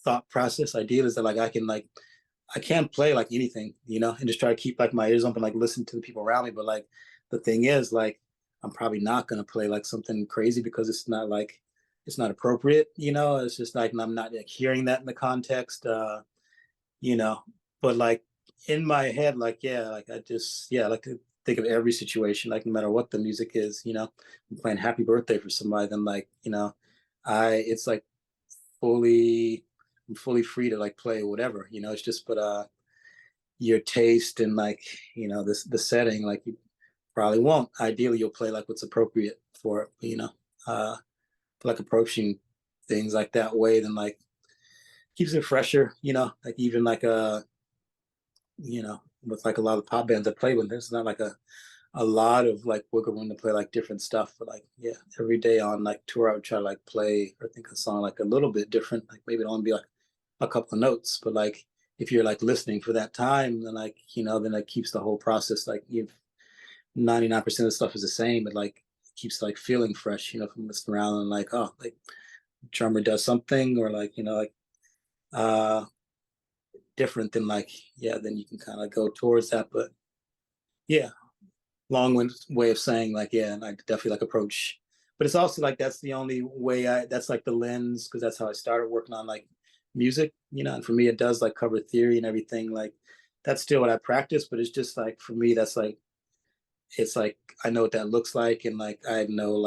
thought process ideal, is that like I can't play like anything, and just try to keep like my ears open, like listen to the people around me. But like the thing is, like I'm probably not gonna play like something crazy because it's not appropriate, It's just like I'm not like hearing that in the context, you know. But like in my head, like yeah, like I like to think of every situation, like no matter what the music is, I'm playing Happy Birthday for somebody, then like it's like fully I'm fully free to like play whatever, it's just but your taste and like this the setting, like you probably won't, ideally you'll play like what's appropriate for it, uh like approaching things like that way, then like keeps it fresher, like even like with like a lot of pop bands I play with, there's not like a lot of like wiggle room to play like different stuff. But like yeah, every day on like tour I would try to like play or think a song like a little bit different, like maybe it'll only be like a couple of notes, but like if you're like listening for that time, then like then it keeps the whole process, like you've 99% of the stuff is the same, but like it keeps like feeling fresh, from listening around, and like oh, like drummer does something, or like like uh different, than like yeah, then you can kind of go towards that. But yeah, long way of saying like yeah, and I definitely like approach, but it's also like that's the only way that's like the lens, because that's how I started working on like music, and for me it does like cover theory and everything, like that's still what I practice, but it's just like for me that's like it's like I know what that looks like, and like I know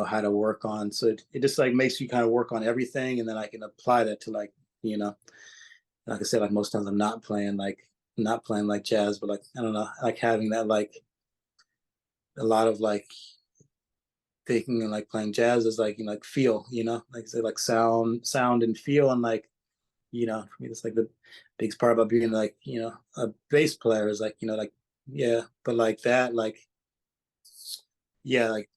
how to work on, so it just like makes you kind of work on everything, and then I can apply that to like like I said, like most times I'm not playing like jazz, but like I don't know, like having that like a lot of like thinking and like playing jazz is like like feel, like I say, like sound and feel, and like for me it's like the biggest part about being like a bass player is like like yeah, but like that like yeah, like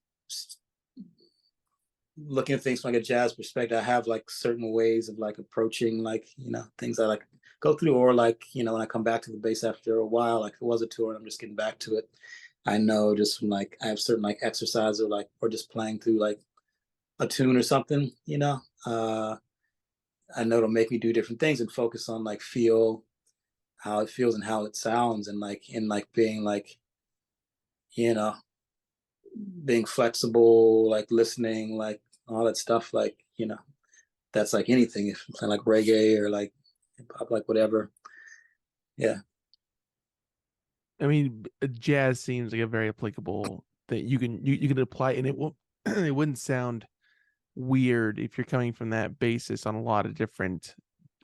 looking at things from like a jazz perspective, I have like certain ways of like approaching like, things I like go through, or like, when I come back to the bass after a while, like if it was a tour and I'm just getting back to it, I know just from like I have certain like exercise or just playing through like a tune or something, I know it'll make me do different things and focus on like feel how it feels and how it sounds, and like in like being like, you know, being flexible, like listening, like all that stuff, like, that's like anything, if I'm playing like reggae or like hip hop, like whatever. Yeah. I mean, jazz seems like a very applicable thing. You can apply, and it won't it wouldn't sound weird if you're coming from that basis on a lot of different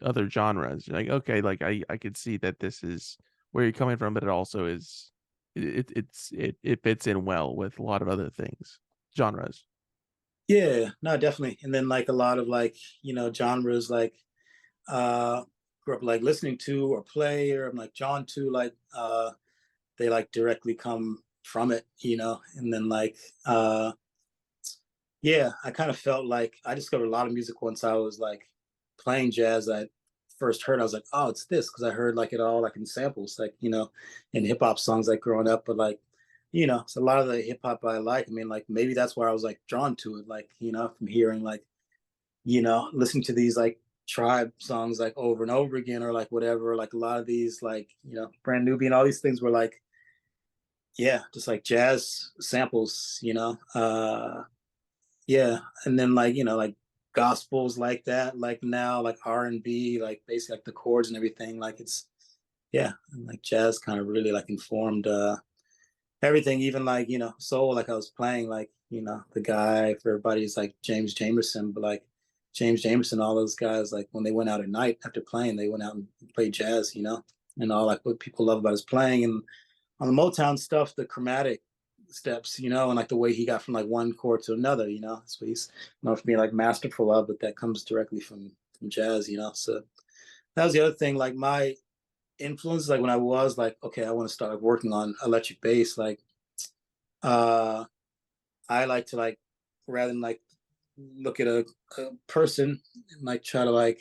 other genres. Like, okay, like I could see that this is where you're coming from, but it also is it fits in well with a lot of other things, genres. Yeah, no, definitely. And then like a lot of like, genres like uh grew up like listening to or play, or I'm like drawn to, like they like directly come from it, and then like yeah, I kind of felt like I discovered a lot of music once I was like playing jazz. I first heard, I was like, oh, it's this, because I heard like it all like in samples, like, in hip hop songs like growing up. But like, it's a lot of the hip hop I like. I mean, like maybe that's where I was like drawn to it, like, from hearing like, listening to these like tribe songs like over and over again, or like whatever, like a lot of these like, Brand Nubian, all these things were like, yeah, just like jazz samples, yeah. And then like, like gospels like that, like now like R&B, like basically like the chords and everything, like it's, yeah, and like jazz kind of really like informed everything, even like, soul, like I was playing like, the guy for everybody's like James Jamerson, but like James Jamerson, all those guys, like when they went out at night after playing, they went out and played jazz, and all like what people love about his playing. And on the Motown stuff, the chromatic steps, and like the way he got from like one chord to another, that's what he's known for being like masterful of, but that comes directly from jazz, So that was the other thing, like my influence, like when I was like, okay, I want to start like, working on electric bass, like uh I like to like, rather than like look at a person and like try to like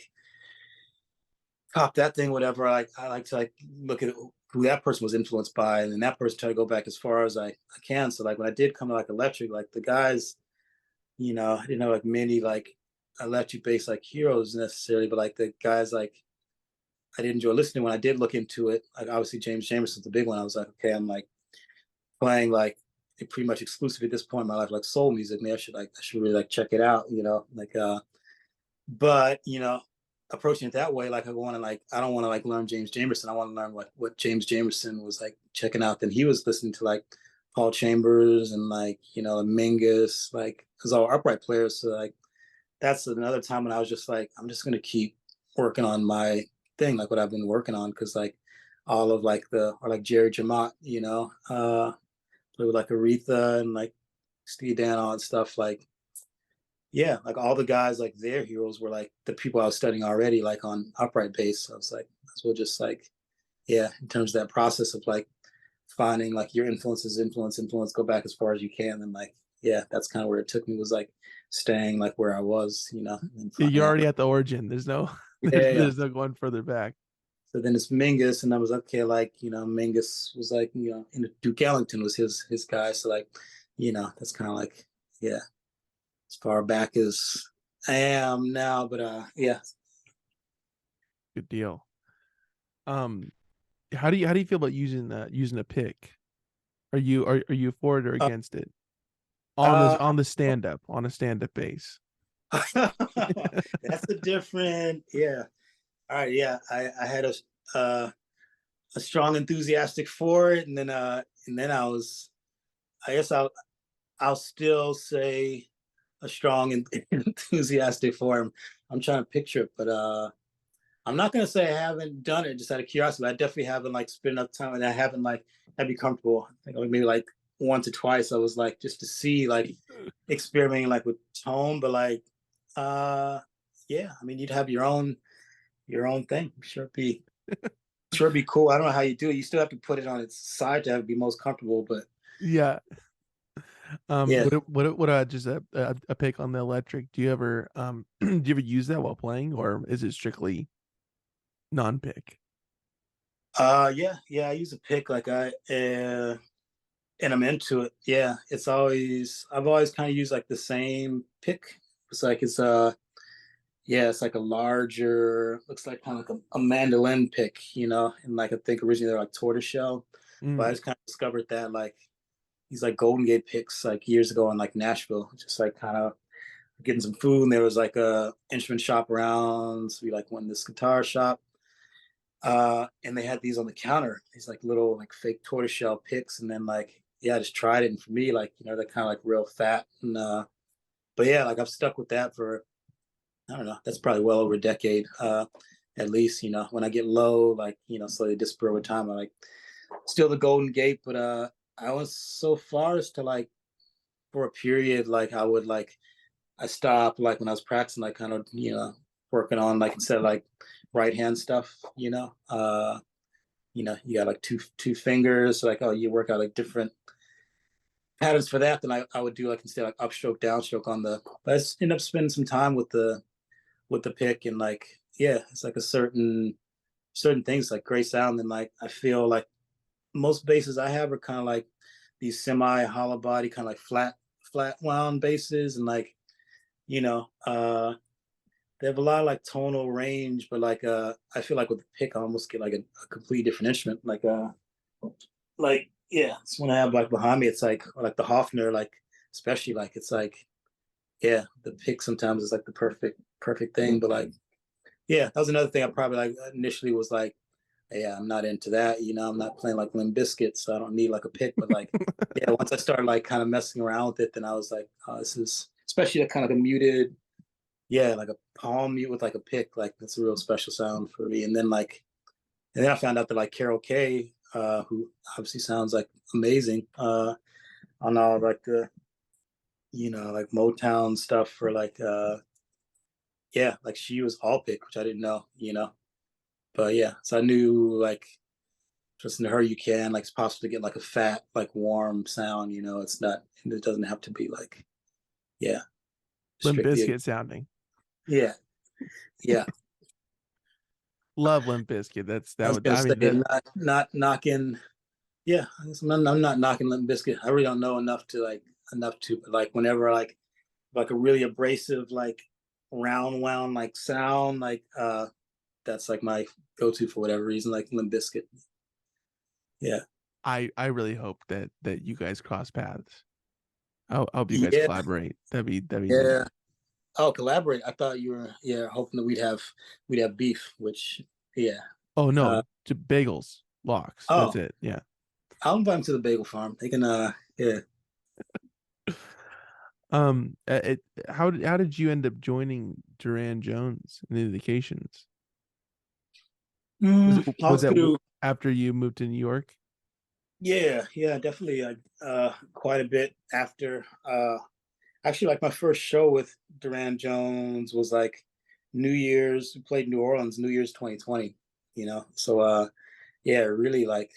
cop that thing, whatever. I like to like look at who that person was influenced by, and then that person try to go back as far as I can. So like when I did come to like electric, like the guys, I didn't know like many like electric bass like heroes necessarily, but like the guys like I did enjoy listening when I did look into it. Like obviously James Jamerson's the big one. I was like, okay, I'm like playing like pretty much exclusively at this point in my life, like soul music. Man, I should really like check it out, like but approaching it that way, like I don't want to like learn James Jamerson. I want to learn what James Jamerson was like checking out. Then he was listening to like Paul Chambers and like, Mingus, like because all upright players. So like that's another time when I was just like, I'm just gonna keep working on my thing, like what I've been working on, because like all of like or like Jerry Jamot, play with like Aretha and like Steve Dan, all that stuff, like yeah, like all the guys, like their heroes were like the people I was studying already, like on upright bass. So I was like, as well, just like, yeah, in terms of that process of like finding like your influence, go back as far as you can. And like, yeah, that's kind of where it took me, was like staying like where I was, and finding You're out. already at the origin. There's no Yeah, yeah. there's no going further back. So then it's Mingus, and I was okay, like, Mingus was like, Duke Ellington was his guy. So like, that's kind of like, yeah, as far back as I am now. But yeah. Good deal. Um, how do you feel about using a pick? Are you for it or Uh, against it uh, on the stand up base? that's a different, yeah. All right, yeah. I had a strong enthusiastic for it, and then I guess I'll still say a strong and enthusiastic for him. I'm trying to picture it, but I'm not gonna say I haven't done it just out of curiosity. I definitely haven't like spent enough time, and I haven't like I'd be comfortable. I think like maybe like once or twice I was like just to see like experimenting like with tone, but like uh yeah, I mean you'd have your own thing. I'm sure it'd be cool. I don't know how you do it. You still have to put it on its side to have it be most comfortable, but Yeah. Yeah. What just a pick on the electric? Do you ever do you ever use that while playing, or is it strictly non-pick? Yeah, I use a pick like and I'm into it. Yeah, I've always kind of used like the same pick. It's like yeah, it's like a larger, looks like kind of like a mandolin pick, and like I think originally they're like tortoiseshell, but I Mm, just kind of discovered that like these like Golden Gate picks like years ago in like Nashville, just like kind of getting some food, and there was like a instrument shop around, so we like went in this guitar shop, and they had these on the counter, these like little like fake tortoiseshell picks, and then like yeah, I just tried it, and for me like they're kind of like real fat, and but yeah, like I've stuck with that for I don't know, that's probably well over a decade, at least. When I get low, like slowly disappear over time, I like still the Golden Gate, but I was so far as to like for a period like I would like I stopped like when I was practicing, like kind of working on like instead of like right hand stuff, you got like two fingers, so like oh you work out like different patterns for that. Then I would do like instead like upstroke downstroke on the. But I just end up spending some time with the pick, and like yeah, it's like a certain things like great sound, and like I feel like most basses I have are kind of like these semi hollow body kind of like flat wound basses, and like you know they have a lot of like tonal range, but like I feel like with the pick I almost get like a completely different instrument, like yeah, it's when I have like behind me, it's like the Hofner, like especially like it's like yeah, the pick sometimes is like the perfect thing, but like yeah, that was another thing I probably like initially was like yeah, I'm not into that. I'm not playing like Limp Bizkit, so I don't need like a pick. But like, yeah, once I started like kind of messing around with it, then I was like, oh, this is especially like kind of a muted, yeah, like a palm mute with like a pick, like that's a real special sound for me. And then I found out that like Carol Kay, who obviously sounds like amazing, on all like the like Motown stuff for like yeah, like she was all pick, which I didn't know. But yeah, so I knew like listen to her, you can like it's possible to get like a fat, like warm sound. It's not. It doesn't have to be like yeah, Limp strictly. Bizkit sounding. Yeah, yeah. Love Limp Bizkit. I That was would gonna I say mean that not knocking. Yeah, I'm not knocking Limp Bizkit. I really don't know enough to, but like whenever like a really abrasive like round wound like sound that's like my go to for whatever reason like Limp Bizkit. Yeah, I really hope that you guys cross paths. I hope you guys yeah, collaborate. That'd be neat. yeah. Oh, collaborate. I thought you were yeah hoping that we'd have beef, which yeah. Oh no, Uh to bagels, locks. That's oh, it. Yeah. I'll invite them to the bagel farm. They can yeah. How did you end up joining Durand Jones in the Indications? I Was was that through after you moved to New York? yeah, definitely quite a bit after actually like my first show with Durand Jones was like New Year's. We played New Orleans New Year's 2020, So yeah, really like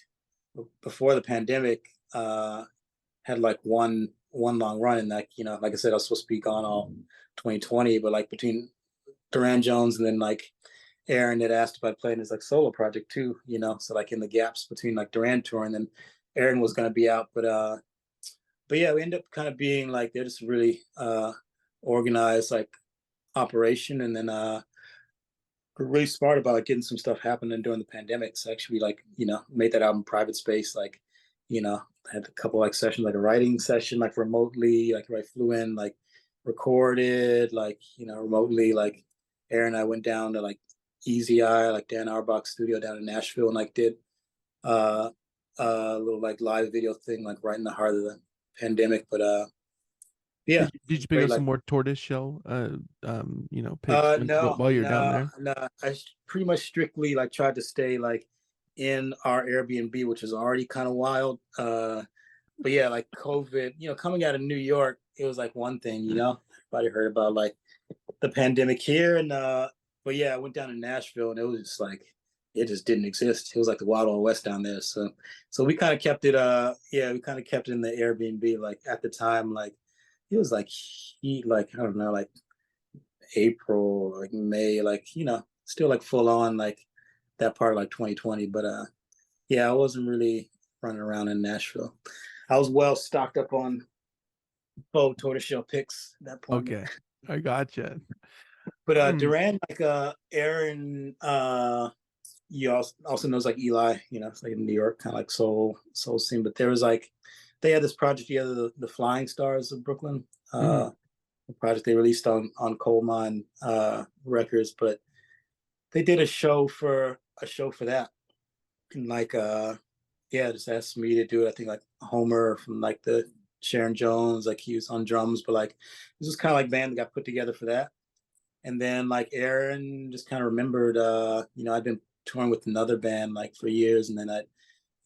before the pandemic, had like one long run, and like like I said, I was supposed to be gone all 2020, but like between Durand Jones and then like Aaron had asked if I played in his like solo project too, So like in the gaps between like Durand tour and then Aaron was gonna be out, but yeah, we ended up kind of being like they're just really organized like operation, and then we're really smart about like, getting some stuff happening during the pandemic. So actually, like made that album private space. Like had a couple like sessions, like a writing session, like remotely. Like I flew in, like recorded, like remotely. Like Aaron and I went down to like Easy Eye, like Dan Auerbach's studio down in Nashville, and like did uh a little like live video thing, like right in the heart of the pandemic. But yeah, Did you pick great. up Like some more tortoise shell picks no, while you're down no, there? no. I pretty much strictly like tried to stay like in our Airbnb, which is already kind of wild. But yeah, like COVID, coming out of New York, it was like one thing, everybody heard about like the pandemic here, and but yeah, I went down to Nashville, and it was just like it just didn't exist. It was like the Wild Wild West down there. So we kind of kept it. Yeah, we kind of kept it in the Airbnb. Like at the time, like it was like heat. Like I don't know, like April, like May, like still like full on like that part of like 2020. But yeah, I wasn't really running around in Nashville. I was well stocked up on bow tortoiseshell picks at that point. Okay, I gotcha. But Um, Durand, like Aaron, you also knows like Eli, it's like in New York, kind of like soul scene. But there was like they had this project together, the Flying Stars of Brooklyn, mhm. a project they released on Coal Mine Records, but they did a show for that, and like yeah, just asked me to do it. I think like Homer from like the Sharon Jones, like he was on drums, but like this was kind of like band that got put together for that. And then like Aaron just kind of remembered, I'd been touring with another band like for years, and then I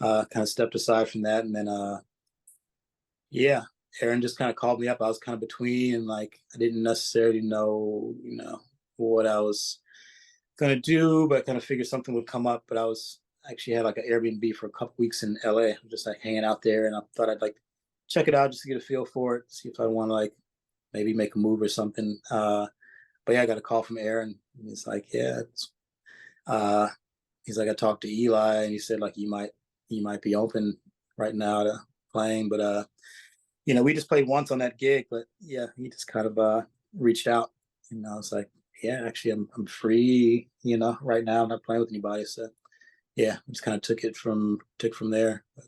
kind of stepped aside from that, and then yeah, Aaron just kind of called me up. I was kind of between, and like I didn't necessarily know, what I was gonna do, but kind of figured something would come up. But I was actually had like an Airbnb for a couple weeks in LA, just like hanging out there, and I thought I'd like check it out just to get a feel for it, see if I want to like maybe make a move or something. But yeah, I got a call from Aaron. And he's like, yeah, uh, he's like, I talked to Eli, and he said like you might be open right now to playing, but we just played once on that gig, but yeah, he just kind of reached out, and I was like, yeah, actually, I'm free, right now. I'm not playing with anybody, so yeah, I just kind of took from there. But,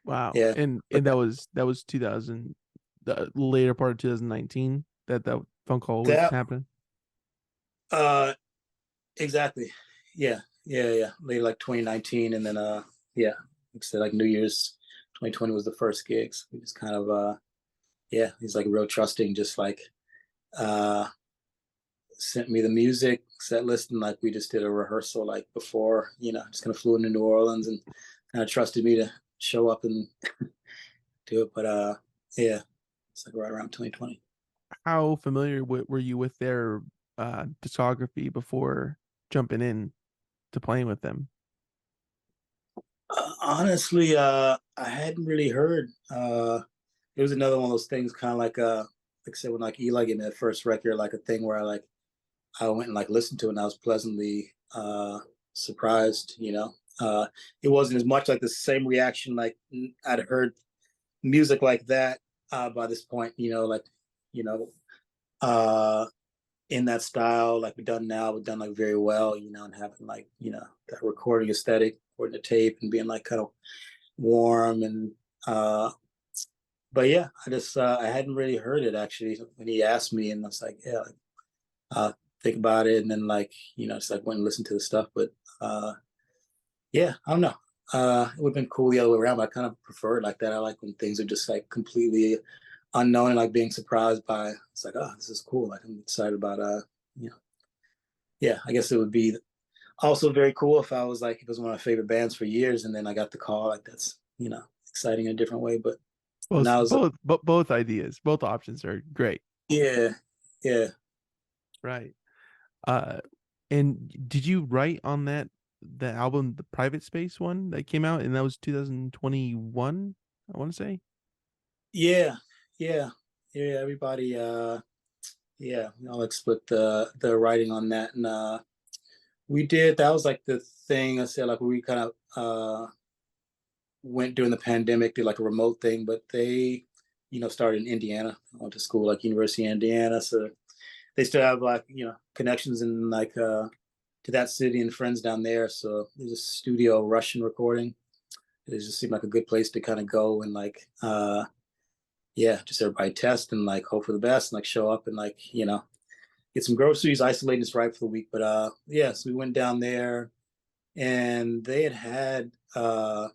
Wow. yeah, And that was 2000, the later part of 2019 that phone call was that happening. uh exactly, yeah, yeah, yeah, late like 2019, and then yeah, like I said, like New Year's 2020 was the first gigs. We just kind of yeah, he's like real trusting, just like uh sent me the music set list, and like we just did a rehearsal like before, just kind of flew into New Orleans and kind of trusted me to show up and do it. But yeah, it's like right around 2020. How familiar were you with their discography before jumping in to playing with them? Honestly, I hadn't really heard. It was another one of those things, kind of like I said, when like Eli gave me that first record, like a thing where I went and like listened to it, and I was pleasantly surprised. It wasn't as much like the same reaction like I'd heard music like that by this point. Like you know, uh, in that style, like we've done like very well. And having like that recording aesthetic, recording the tape, and being like kind of warm and. But yeah, I hadn't really heard it actually when he asked me, and I was like, yeah, like, think about it, and then like just like went and listened to the stuff. But yeah, I don't know. It would have been cool the other way around, but I kind of prefer it like that. I like when things are just like completely unknown and like being surprised by. It's like, oh, this is cool. Like I'm excited about you know, yeah. I guess it would be also very cool if I was like, if it was one of my favorite bands for years, and then I got the call. Like that's exciting in a different way. But Both now it's like, both both ideas, both options are great. yeah, yeah. Right. Uh, and did you write on the album, the Private Space one that came out, and that was 2021, I want to say? Yeah, yeah, yeah. Everybody, yeah, like split the writing on that, and we did. That was like the thing I said. Like we kind of went during the pandemic, did like a remote thing, but they, started in Indiana. I went to school like University of Indiana, so they still have like connections in like to that city and friends down there. So there's a studio Russian recording. It just seemed like a good place to kind of go and like yeah, just everybody test and like hope for the best and like show up and like, get some groceries, isolate us right for the week. But yeah, so we went down there, and they had a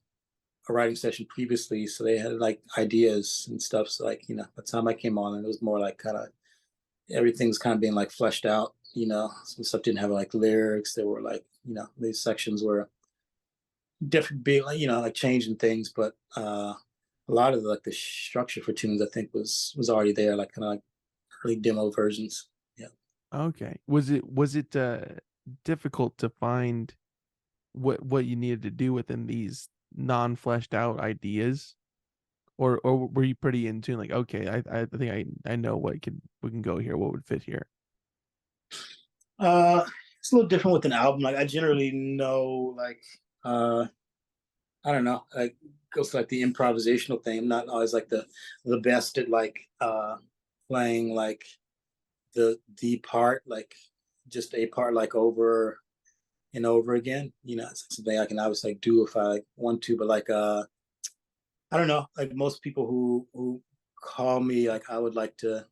writing session previously, so they had like ideas and stuff. So like, by the time I came on, it was more like kind of everything's kind of being like fleshed out, some stuff didn't have like lyrics. There were like, these sections were different, being like, like changing things, but a lot of like the structure for tunes I think was already there, like kind of like early demo versions. Yeah. Okay. Was it difficult to find what you needed to do within these non-fleshed out ideas, or were you pretty in tune? Like, okay, I think I know we can go here. What would fit here? Uh, it's a little different with an album. Like I generally know like I don't know, like goes to like the improvisational thing. I'm not always like the best at like playing like the part, like just a part like over and over again. You know, it's like something I can obviously like do if I like, want to, but like I don't know, like most people who call me, like I would like to,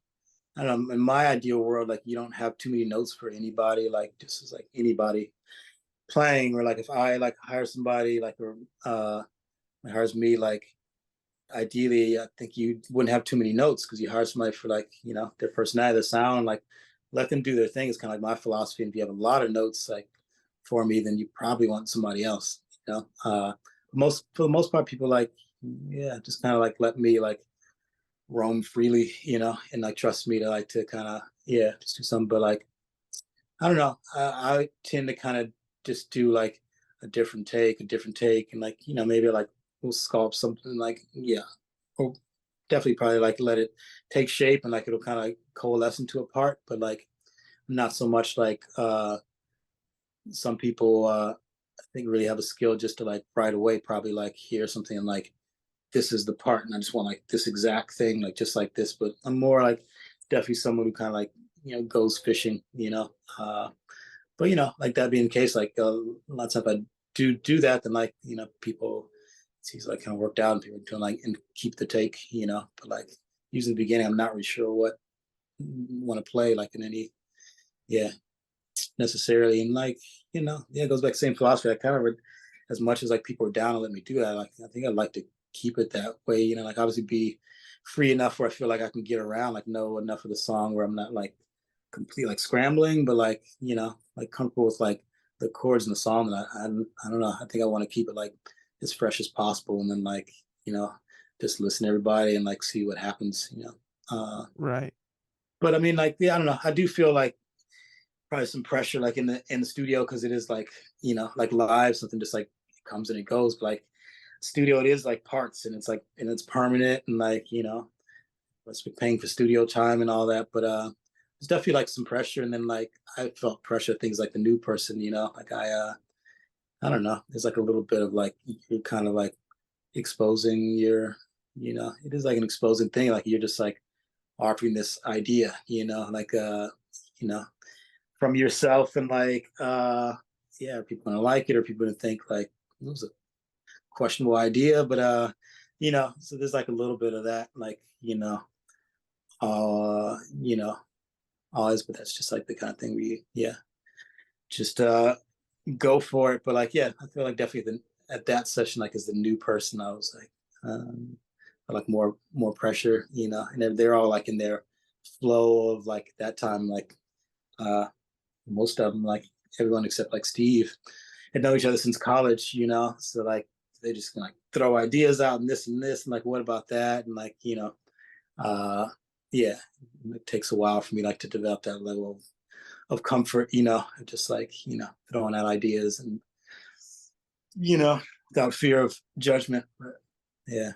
I don't know, in my ideal world, like you don't have too many notes for anybody, like just as like anybody playing, or like if I like hire somebody like or hires me, like ideally I think you wouldn't have too many notes because you hire somebody for like, you know, their personality, their sound, like let them do their thing is kind of like my philosophy. And if you have a lot of notes like for me, then you probably want somebody else, you know. Most for the most part people like, yeah, just kind of like let me like roam freely, you know, and like trust me to like to kind of, yeah, just do something. But like I don't know, I tend to kind of just do like a different take, and like, you know, maybe like we'll sculpt something like, yeah, or definitely probably like let it take shape and like it'll kind of like coalesce into a part. But like not so much like some people I think really have a skill just to like right away probably like hear something and like this is the part and I just want like this exact thing, like just like this. But I'm more like definitely someone who kind of like, you know, goes fishing, you know. But you know, like that being the case, like lots of I do that, then like, you know, people it seems like kind of worked out and people doing like and keep the take, you know. But like usually in the beginning, I'm not really sure what want to play like in any, yeah, necessarily. And like, you know, yeah, it goes back to the same philosophy. I kind of as much as like people are down and let me do that, like I think I'd like to keep it that way, you know, like obviously be free enough where I feel like I can get around, like know enough of the song where I'm not like complete like scrambling, but like, you know, like comfortable with like the chords in the song. And I don't know, I think I want to keep it like as fresh as possible, and then like, you know, just listen to everybody and like see what happens, you know. Right. But I mean, like, yeah, I don't know, I do feel like probably some pressure like in the studio because it is like, you know, like live something just like it comes and it goes. But like studio, it is like parts and it's like and it's permanent and like, you know, let's be paying for studio time and all that. But there's definitely like some pressure. And then like I felt pressure things like the new person, you know, like I don't know, there's like a little bit of like you're kind of like exposing your, you know, it is like an exposing thing, like you're just like offering this idea, you know, like you know, from yourself. And like yeah, are people gonna like it, or people gonna think like it was a questionable idea? But you know, so there's like a little bit of that, like, you know, always. But that's just like the kind of thing we, yeah, just go for it. But like, yeah, I feel like definitely at that session, like as the new person, I was like like more pressure, you know. And they're all like in their flow of like that time, like uh most of them, like everyone except like Steve, had known each other since college, you know. So like they just like throw ideas out and this and like what about that, and like, you know, uh yeah, it takes a while for me like to develop that level of comfort, you know, just like, you know, throwing out ideas and, you know, without fear of judgment. But yeah.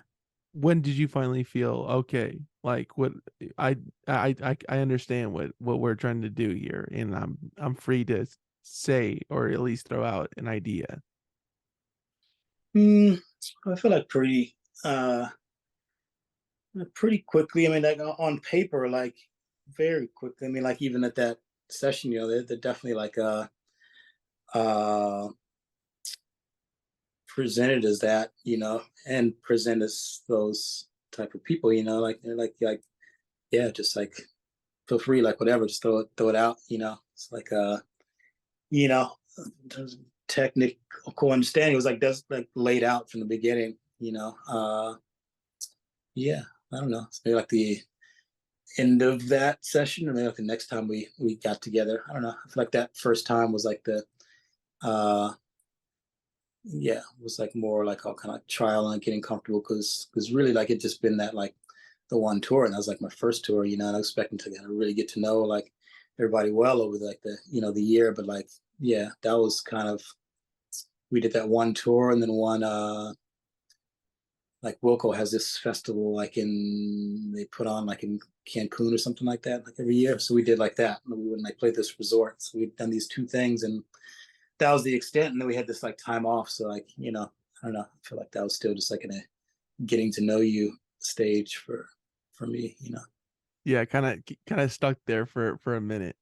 When did you finally feel okay? Like what I I understand what we're trying to do here, and I'm free to say or at least throw out an idea. mm, I feel like pretty quickly. I mean, like on paper, like very quickly. I mean, like even at that session, you know, they're definitely like uh presented as that, you know, and present as those type of people, you know, like they're like yeah, just like feel free, like whatever, just throw it out, you know. It's like you know, in terms of technical understanding, it was like that's like laid out from the beginning, you know. Yeah, I don't know. It's maybe like the end of that session, or maybe like the next time we got together. I don't know. I feel like that first time was like the uh yeah, it was like more like all kind of like trial and getting comfortable because really like it just been that like the one tour, and that was like my first tour, you know, and I was expecting to kind of really get to know like everybody well over like the, you know, the year. But like, yeah, that was kind of we did that one tour, and then one like Wilco has this festival like they put on like in Cancun or something like that like every year. So we did like that. And we went and like played this resort. So we'd done these two things, and that was the extent. And then we had this like time off. So like, I don't know. I feel like that was still just like in a getting to know you stage for me. Yeah, kind of stuck there for a minute.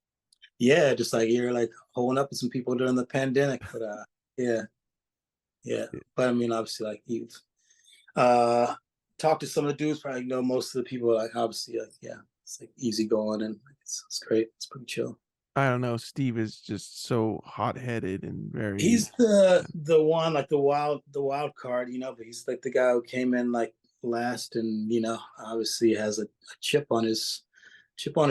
Yeah, just like you're like holding up with some people during the pandemic. But yeah, yeah. But I mean, obviously, like you've talked to some of the dudes, probably know most of the people. Like obviously, like yeah, it's like easy going and like, it's great. It's pretty chill. I don't know. Steve is just so hot headed and very. He's the one like the wild card, but he's like the guy who came in like last, and obviously has a chip on his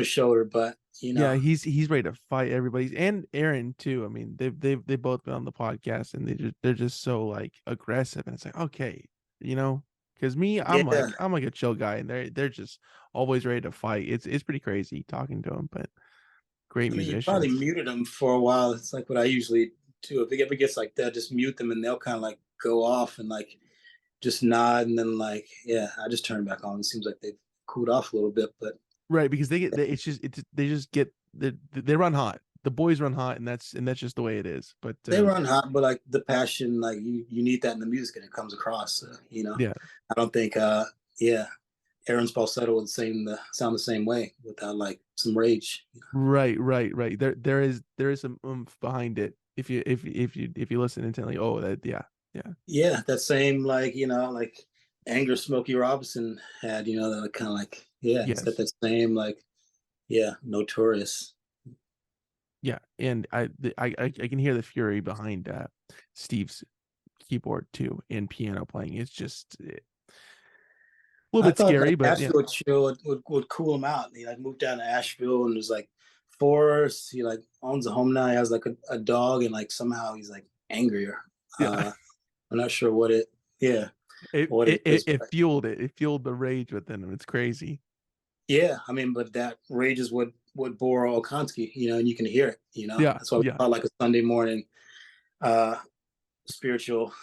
shoulder, but Yeah, he's ready to fight everybody, and Aaron too. I mean, they've both been on the podcast, and they're just so like aggressive, and it's like okay, because me, yeah. I'm like a chill guy, and they're just always ready to fight. It's pretty crazy talking to them, but great I mean, you probably musicians. muted them for a while. It's like what I usually do. If it ever gets like that, just mute them, and they'll kind of like go off and like just nod, and then like yeah, I just turn back on. It seems like they've cooled off a little bit, but Right, because they just get they run hot. The boys run hot, and that's just the way it is. But they run hot. But like the passion, like you need that in the music, and it comes across. yeah, I don't think yeah, Aaron's falsetto would sound the same way without like some rage. right. There is some oomph behind it. If you listen intently, oh that yeah. Yeah, that same like like anger Smokey Robinson had. That kind of like yeah, it's got Yes. that same like yeah, notorious. Yeah, and I can hear the fury behind Steve's keyboard too and piano playing. It's just a little I bit thought like scary, but yeah, Asheville chill would cool him out. He like moved down to Asheville, and there's like forests. He like owns a home now. He has like a dog, and like somehow he's like angrier. yeah. I'm not sure what it yeah, It what it it is. it fueled it. It fueled the rage within him. It's crazy. Yeah, I mean, but that rage is what bore Okonski, and you can hear it. Yeah, That's why we yeah. call it like a Sunday morning uh spiritual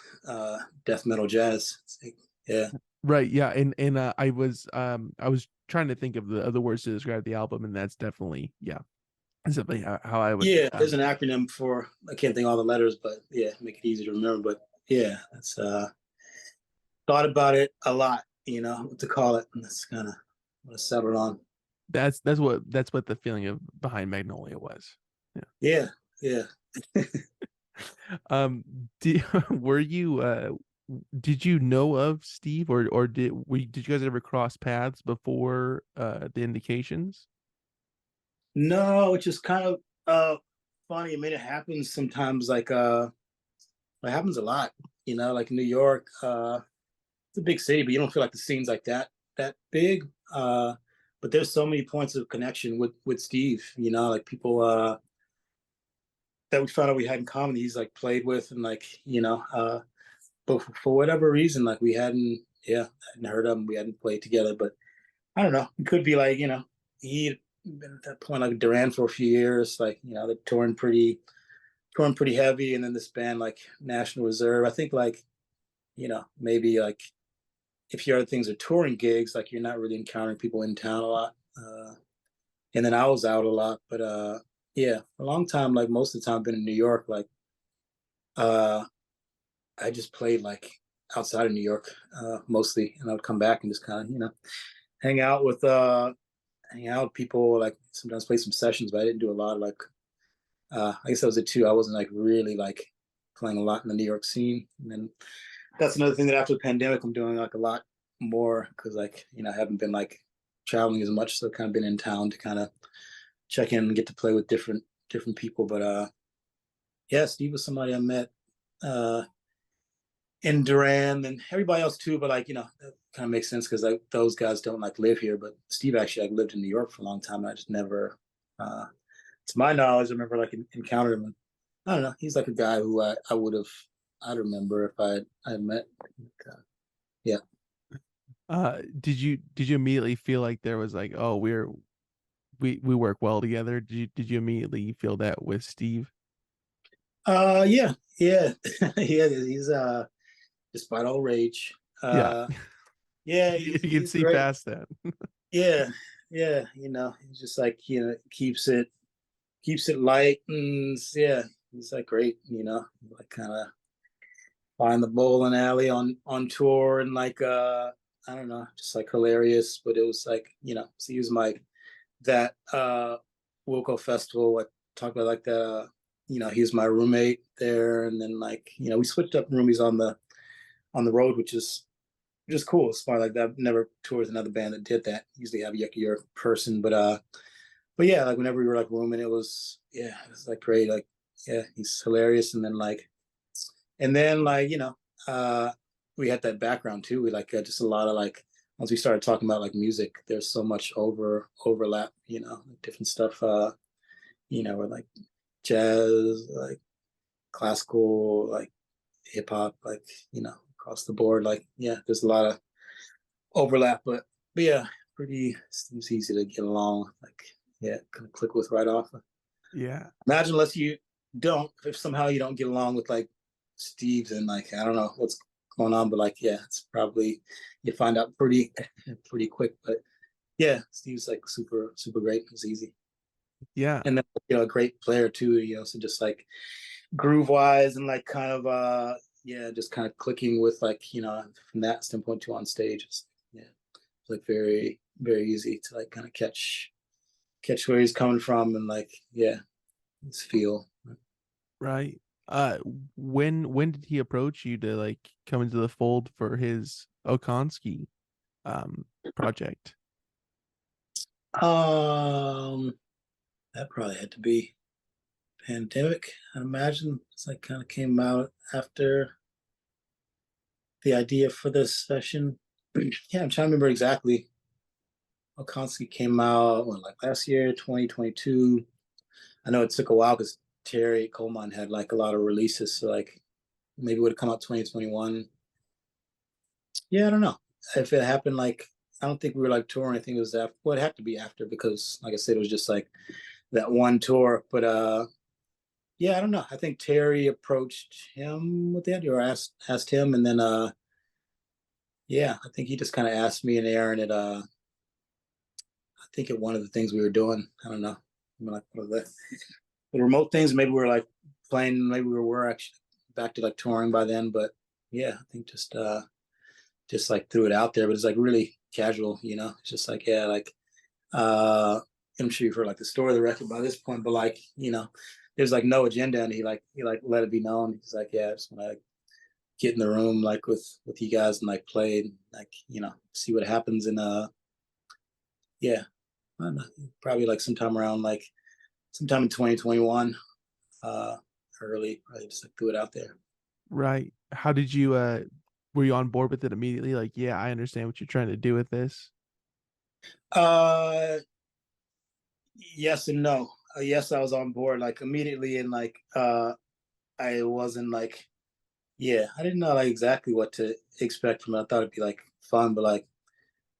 death metal jazz. It's like, yeah. Right, yeah, and I was trying to think of the other words to describe the album, and that's definitely that's definitely how I would Yeah, there's an acronym for I can't think all the letters, but yeah, make it easy to remember. But yeah, that's thought about it a lot, what to call it, and that's kind of what I settled on. that's what the feeling of behind Magnolia was. Yeah. Yeah, yeah. Um, were you did you know of Steve or did you guys ever cross paths before the indications? No, it's just kind of funny. I mean, it happens sometimes. Like it happens a lot. Like New York. It's a big city, but you don't feel like the scene's like that big. But there's so many points of connection with Steve. Like people that we found out we had in common. He's like played with, and like but for whatever reason, like we hadn't heard of him. We hadn't played together, but I don't know. It could be like he'd been at that point like Durand for a few years. Like they're touring pretty heavy, and then this band like National Reserve. I think like maybe like if your other things are touring gigs, like you're not really encountering people in town a lot. And then I was out a lot, but yeah, for a long time, like most of the time I've been in New York, like uh, I just played like outside of New York mostly, and I would come back and just kind of hang out with hang out with people, like sometimes play some sessions, but I didn't do a lot of like I guess that was it too. I wasn't like really like playing a lot in the New York scene, and then that's another thing that after the pandemic I'm doing like a lot more because like I haven't been like traveling as much, so I've kind of been in town to kind of check in and get to play with different people. But yeah, Steve was somebody I met uh in Durand and everybody else too. But like that kind of makes sense because like those guys don't like live here. But Steve actually like lived in New York for a long time. And I just never, to my knowledge, I remember like encountered him. And, I don't know. He's like a guy who I'd remember if I had met. Yeah. Did you immediately feel like there was like, oh, we work well together? Did you immediately feel that with Steve? Yeah, yeah, yeah. He's despite all rage. Yeah. Yeah, You can he's see great. past that. Yeah, yeah. He's just like keeps it light, and yeah, he's like great. Like kind of find the bowling alley on tour, and like I don't know, just like hilarious. But it was like so he was my that Wilco festival. I talked about like that. He was my roommate there, and then like we switched up roomies on the road, which is just cool. It's fun like that. I've never toured with another band that did that. Usually have your person, but yeah, like whenever we were like rooming, it was like great. Like yeah, he's hilarious, and then like we had that background too. We like just a lot of like once we started talking about like music, there's so much overlap. Like different stuff. Or like jazz, like classical, like hip hop, like across the board. Like yeah, there's a lot of overlap, but yeah, pretty seems easy to get along. Like yeah, kind of click with right off. Yeah. Imagine unless you don't, if somehow you don't get along with like Steve's and like I don't know what's going on, but like yeah, it's probably you find out pretty quick. But yeah, Steve's like super super great. It's easy, Yeah. and then a great player too. So just like groove wise and like kind of yeah, just kind of clicking with like from that standpoint to on stage. Yeah, it's like very very easy to like kind of catch where he's coming from and like yeah, his feel. Right. Uh, when did he approach you to like come into the fold for his Okonski project? Um, that probably had to be pandemic. I imagine it's like kind of came out after the idea for this session. Yeah, I'm trying to remember exactly. Okonski came out like last year, 2022. I know it took a while because Terry Coleman had like a lot of releases, so like maybe it would have come out 2021. Yeah, I don't know if it happened. Like I don't think we were like touring. I think it was after. Well, it had to be after because, like I said, it was just like that one tour. But yeah, I don't know. I think Terry approached him with the idea or asked him, and then yeah, I think he just kind of asked me and Aaron at I think at one of the things we were doing. I don't know, like one of the remote things. Maybe we were like playing. Maybe we were actually back to like touring by then. But yeah, I think just like threw it out there. But it's like really casual. It's just like yeah, like uh I'm sure you've heard like the story of the record by this point, but like there's like no agenda, and he let it be known. He's like, yeah, I just want to like, get in the room like with you guys and like play and like see what happens. And yeah, I don't know, probably like sometime in 2021, uh, early, probably just like threw it out there. Right. How did you were you on board with it immediately? Like, yeah, I understand what you're trying to do with this. Uh, yes and no. Yes, I was on board like immediately, and like I wasn't like yeah, I didn't know like exactly what to expect from it. I thought it'd be like fun, but like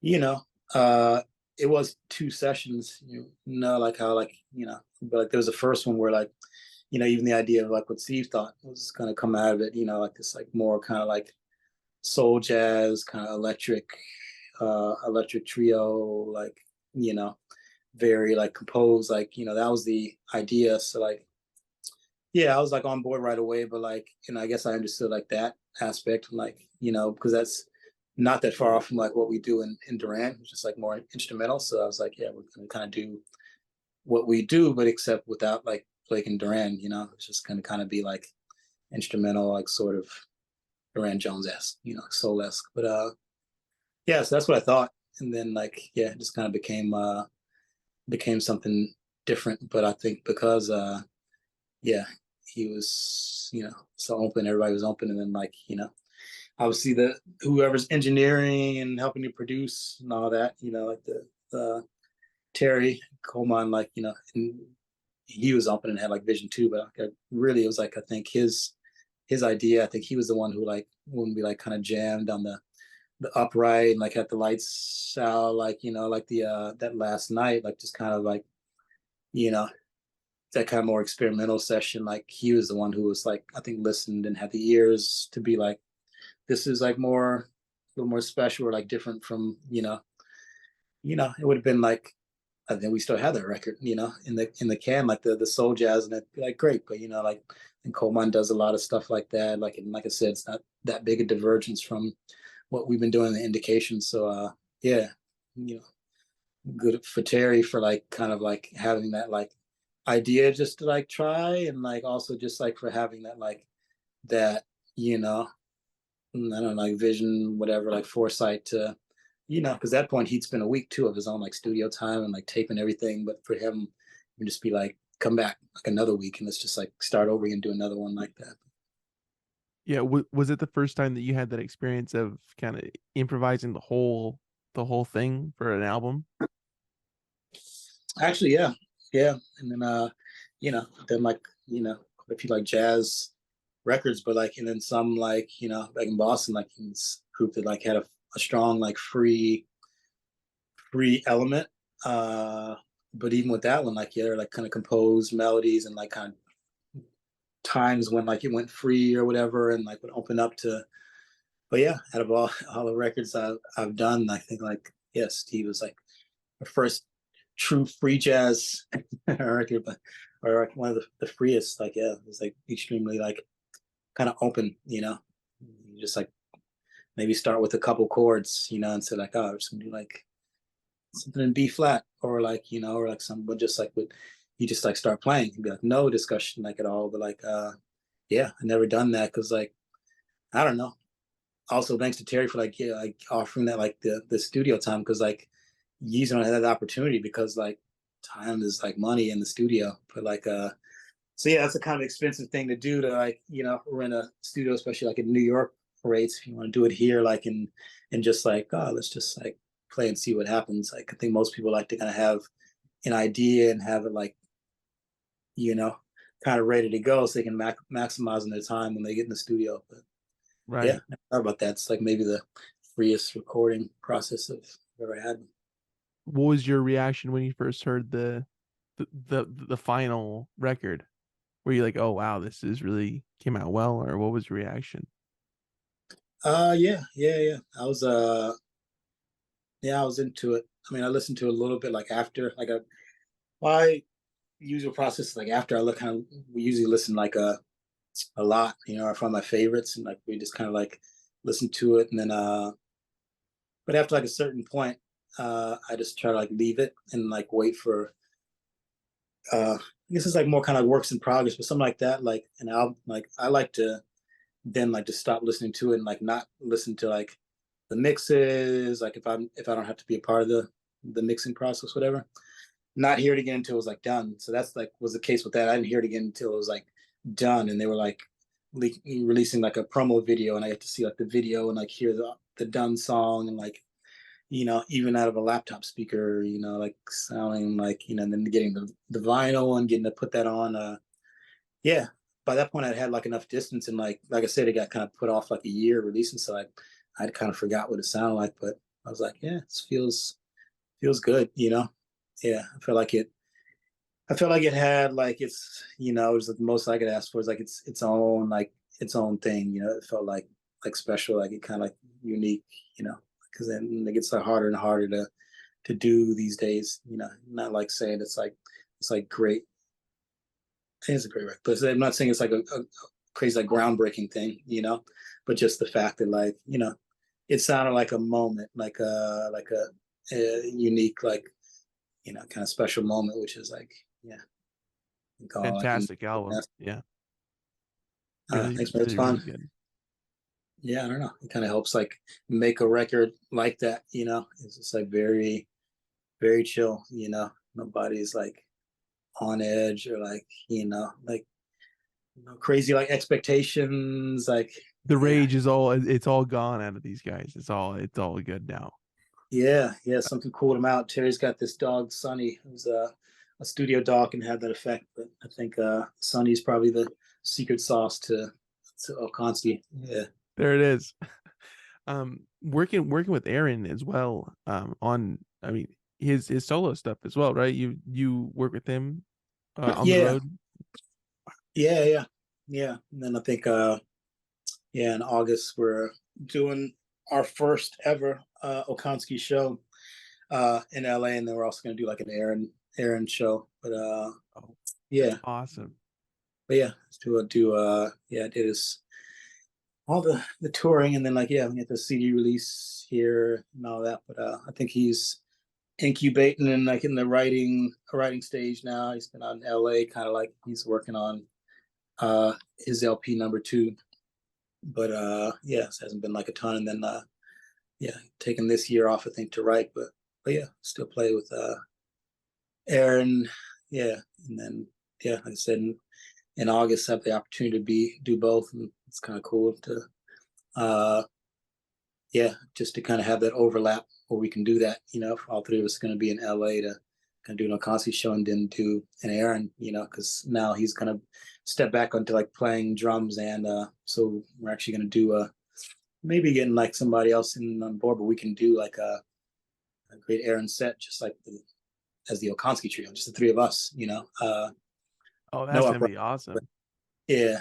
you know, uh, it was two sessions. Like how like but like there was the first one where like even the idea of like what Steve thought was going to come out of it. Like this like more kind of like soul jazz kind of electric trio, like you know, very like composed. Like that was the idea. So like yeah, I was like on board right away, but like, I guess I understood like that aspect, like, because that's not that far off from like what we do in Durand, which is like more instrumental. So I was like, yeah, we're gonna kind of do what we do, but except without like playing Durand, it's just gonna kind of be like instrumental, like sort of Durand Jones esque, soul esque. But yeah, so that's what I thought. And then like, yeah, it just kind of became something different. But I think because yeah, he was, so open. Everybody was open, and then like, obviously the whoever's engineering and helping to produce and all that, like the Terry Coleman, like and he was open and had like vision too. But like, really, it was like I think his idea. I think he was the one who like when we like kind of jammed on the upright and like had the lights out, like like the that last night, like just kind of like you know that kind of more experimental session, like he was the one who was like, I think listened and had the ears to be like, this is like more, a little more special or like different from, it would have been like, I think we still had that record, in the can, like the soul jazz, and it'd be like great, but like, and Coleman does a lot of stuff like that. Like, and like I said, it's not that big a divergence from what we've been doing in the indications. So yeah, good for Terry for like kind of like having that like idea just to like try, and like also just like for having that like that, I don't know, like vision, whatever, like foresight to, because at that point he'd spent a week too of his own like studio time and like taping everything. But for him, you just be like, come back like another week and let's just like start over and do another one like that. Yeah, was it the first time that you had that experience of kind of improvising the whole thing for an album? Actually, yeah, yeah. And then then like, a few like jazz records, but like, and then some like, back in Boston, like in this group that like had a strong like free element. But even with that one, like, yeah, they're like kind of composed melodies and like kind of times when like it went free or whatever, and like would open up to. But yeah, out of all the records I've done, I think like, yeah, Steve was like the first true free jazz record, but or like one of the freest. Like, yeah, it was like extremely like kind of open. You just like maybe start with a couple chords, and say like, oh, I'm just gonna do like something in B flat, or like, or like some, but just like with you just like start playing and be like no discussion like at all. But like yeah, I never done that because like I don't know. Also thanks to Terry for like, yeah, like offering that like the studio time, because like you don't have that opportunity because like time is like money in the studio. But like so yeah, that's a kind of expensive thing to do, to like, rent a studio, especially like in New York rates. If you want to do it here, like and just like, oh, let's just like play and see what happens. Like I think most people like to kind of have an idea and have it like, you know, kind of ready to go so they can maximize on their time when they get in the studio. But yeah, Right. I thought about that. It's like maybe the freest recording process I've ever had. What was your reaction when you first heard the final record? Were you like, "Oh wow, this is really came out well," or what was your reaction? Yeah, yeah, yeah. I was into it. I mean, I listened to it a little bit like after, like my usual process is like after I look kind of, we usually listen like a lot, I find my favorites and like we just kind of like listen to it, and then but after like a certain point, I just try to like leave it and like wait for I guess it's like more kind of works in progress, but something like that, like an album, like I like to then like just stop listening to it and like not listen to like the mixes, like if I don't have to be a part of the mixing process, whatever. Not hear it again until it was like done. So that's like was the case with that. I didn't hear it again until it was like done, and they were like releasing like a promo video, and I got to see like the video and like hear the done song, and like even out of a laptop speaker, like sounding like, and then getting the vinyl and getting to put that on. Yeah, by that point I had like enough distance, and like I said, it got kind of put off like a year releasing, so I'd kind of forgot what it sounded like, but I was like, yeah, it feels good. Yeah, I felt like it had like it was the most I could ask for, is like its own thing. It felt like special, like it kind of like unique. Because then it gets like harder and harder to do these days. Not like saying it's like great. I think it's a great record, but I'm not saying it's like a crazy like groundbreaking thing. But just the fact that like it sounded like a moment, like a unique like kind of special moment, which is like yeah. Like Fantastic album. Yeah, really, thanks, man. It's really, really fun. good. Yeah, I don't know. It kind of helps like make a record like that. It's just like very, very chill. Nobody's like on edge or like like crazy like expectations. Like The yeah, rage is it's all gone out of these guys. It's all good now. yeah, yeah. Something cooled him out. Terry's got this dog, Sonny, who's a studio dog and had that effect. But I think Sonny's probably the secret sauce to Okonski. Yeah. There it is. Working with Aaron as well. On I mean his solo stuff as well, right? You work with him on the Yeah, road? yeah. And then I think yeah, in August we're doing our first ever Okonski show in LA, and then we're also gonna do like an Aaron show. But Oh, that's yeah, awesome. but yeah, yeah, it is all the touring, and then like yeah, we get the CD release here and all that. But I think he's incubating and like in the writing stage now. He's been out in LA, kind of like he's working on his LP number 2. But yeah, it hasn't been like a ton. And then yeah, taking this year off, I think, to write. But yeah, still play with Aaron. Yeah, and then yeah, like I said, in August, I have the opportunity to do both, and it's kind of cool to uh yeah, just to kind of have that overlap where we can do that. If all three of us are going to be in LA to kind of do an Okonski show and then do an Aaron. Because now he's going to step back onto like playing drums, and so we're actually going to do maybe getting like somebody else in on board, but we can do like a great Aaron set, just like as the Okonski trio, just the three of us. Oh, No that's gonna upright, be but awesome. yeah.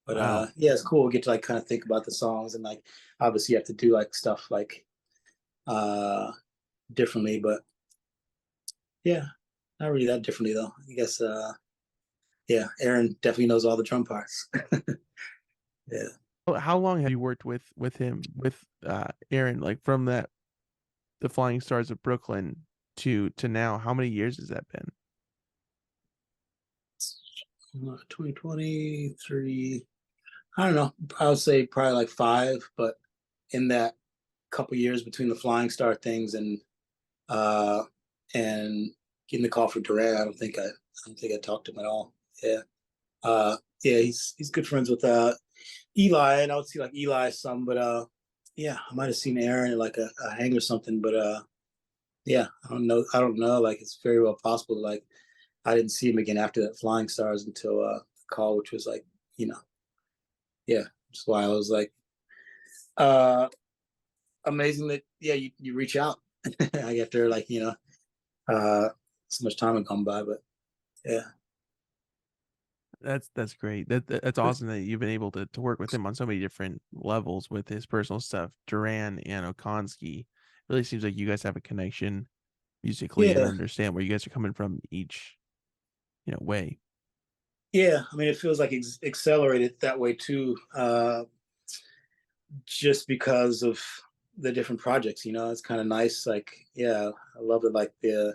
But Wow. yeah, it's cool. We get to like kind of think about the songs, and like obviously you have to do like stuff like uh differently, but yeah, not really that differently though. I guess yeah, Aaron definitely knows all the drum parts. Yeah. How long have you worked with him, with Aaron, like from that the Flying Stars of Brooklyn to now? How many years has that been? 2023. I don't know. I would say probably like 5, but in that couple years between the Flying Star things uh and getting the call for Durand, I don't think I talked to him at all. Yeah. Yeah, he's good friends with Eli, and I would see like Eli some, but yeah, I might have seen Aaron at like a hang or something, but yeah, I don't know. Like it's very well possible. Like I didn't see him again after that Flying Stars until the call, which was like, you know, yeah. That's why I was like, uh, amazing that yeah, you reach out like after like so much time had gone by, but yeah, That's great. That's awesome that you've been able to work with him on so many different levels with his personal stuff. Duran and Okonski. Really seems like you guys have a connection musically and yeah, understand where you guys are coming from each, way. yeah. I mean, it feels like accelerated that way too, just because of the different projects. It's kind of nice. Like, yeah, I love it. Like did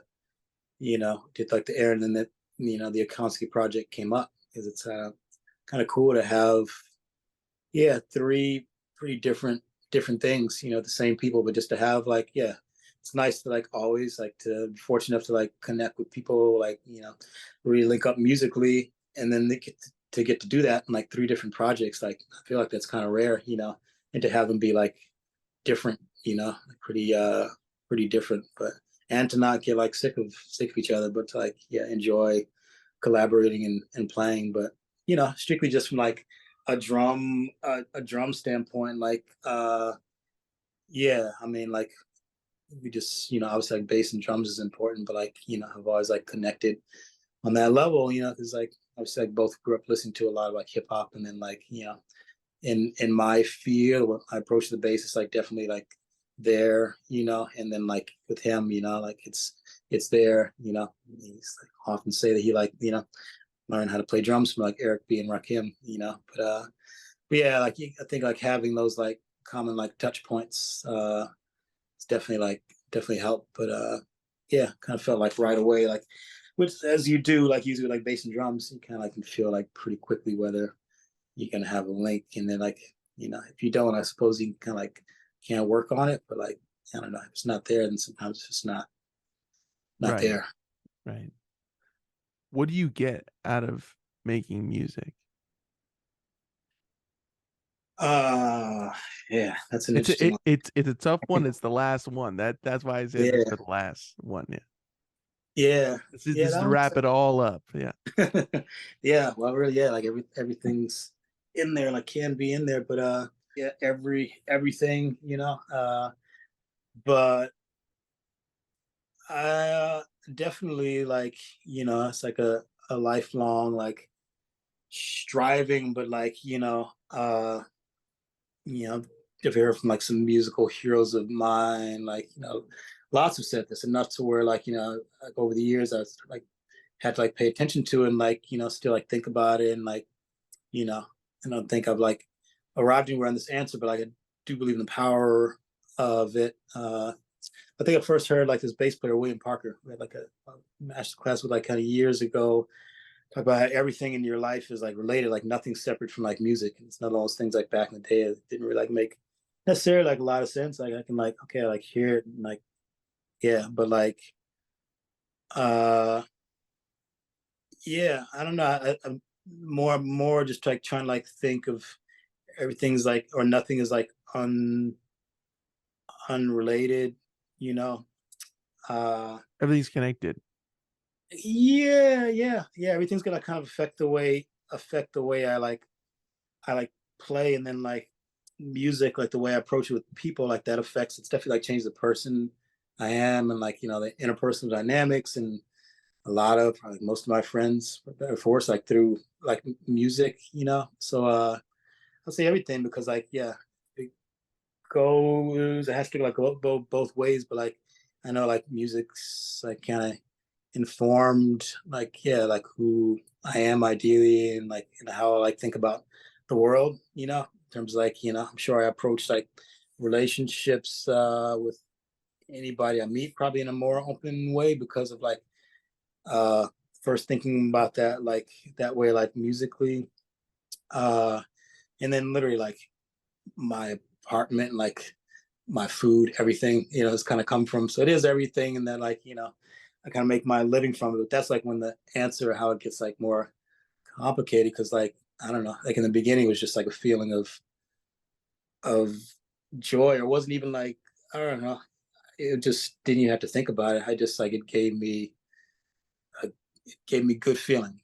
like the Aaron, and that the Okonski project came up because it's kind of cool to have yeah 3 pretty different things. The same people, but just to have like yeah, it's nice to like always like to be fortunate enough to like connect with people like really link up musically, and then they get to do that in like 3 different projects. Like I feel like that's kind of rare, and to have them be like different, like pretty different, but and to not get like sick of each other, but to like yeah enjoy collaborating and playing. But strictly just from like a drum standpoint, like yeah, I mean like we just obviously like bass and drums is important, but like I've always like connected on that level, because like obviously like both grew up listening to a lot of like hip hop, and then like in my field when I approach the bass, it's like definitely like there, and then like with him, like it's there. He's like often say that he like learned how to play drums from like Eric B and Rakim, but yeah, like I think like having those like common like touch points it's definitely helped. But yeah, kind of felt like right away, like which as you do like usually like bass and drums, you kind of like can feel like pretty quickly whether you're gonna have a link, and then like if you don't, I suppose you kind of like can't work on it, but like I don't know, if it's not there, then sometimes it's just not Right. there. Right. What do you get out of making music? Uh yeah, that's an interesting one. It's a tough one. It's the last one. That's why I said this Yeah, for the last one. Yeah. yeah, yeah. This is That to one's wrap it all up. Yeah. yeah. Well, really, yeah. Like everything's in there, like can be in there, but yeah, everything, but definitely like it's like a lifelong like striving, but like you know, if you heard from like some musical heroes of mine, like lots have said this enough to where like like over the years I was like had to like pay attention to it and like still like think about it and like you know I don't think I've like arrived anywhere on this answer, but like, I do believe in the power of it. I think I first heard like this bass player William Parker. We had like a master class with like kind of years ago. Talk about how everything in your life is like related, like nothing's separate from like music. And it's not all those things like back in the day. It didn't really like make necessarily like a lot of sense. Like I can like okay, I like hear it and like yeah, but like uh yeah, I don't know. I'm more just like trying to like think of everything's like or nothing is like unrelated, you know. Everything's connected. Yeah. Everything's gonna kind of affect the way I like play, and then like music, like the way I approach it with people, like that affects. It's definitely like changed the person I am, and like the interpersonal dynamics, and a lot of like most of my friends were forced like through like music, So I'll say everything because like yeah, it has to like go both ways, but like I know like music's like kind of informed like yeah like who I am ideally and like how I like think about the world, in terms of like I'm sure I approach like relationships with anybody I meet probably in a more open way because of like uh first thinking about that like that way like musically, uh and then literally like my apartment, like my food, everything, it's kind of come from. So it is everything, and then like I kind of make my living from it. But that's like when the answer how it gets like more complicated because like I don't know, like in the beginning it was just like a feeling of joy, or it wasn't even like I don't know. It just didn't even have to think about it. I just like it gave me good feeling,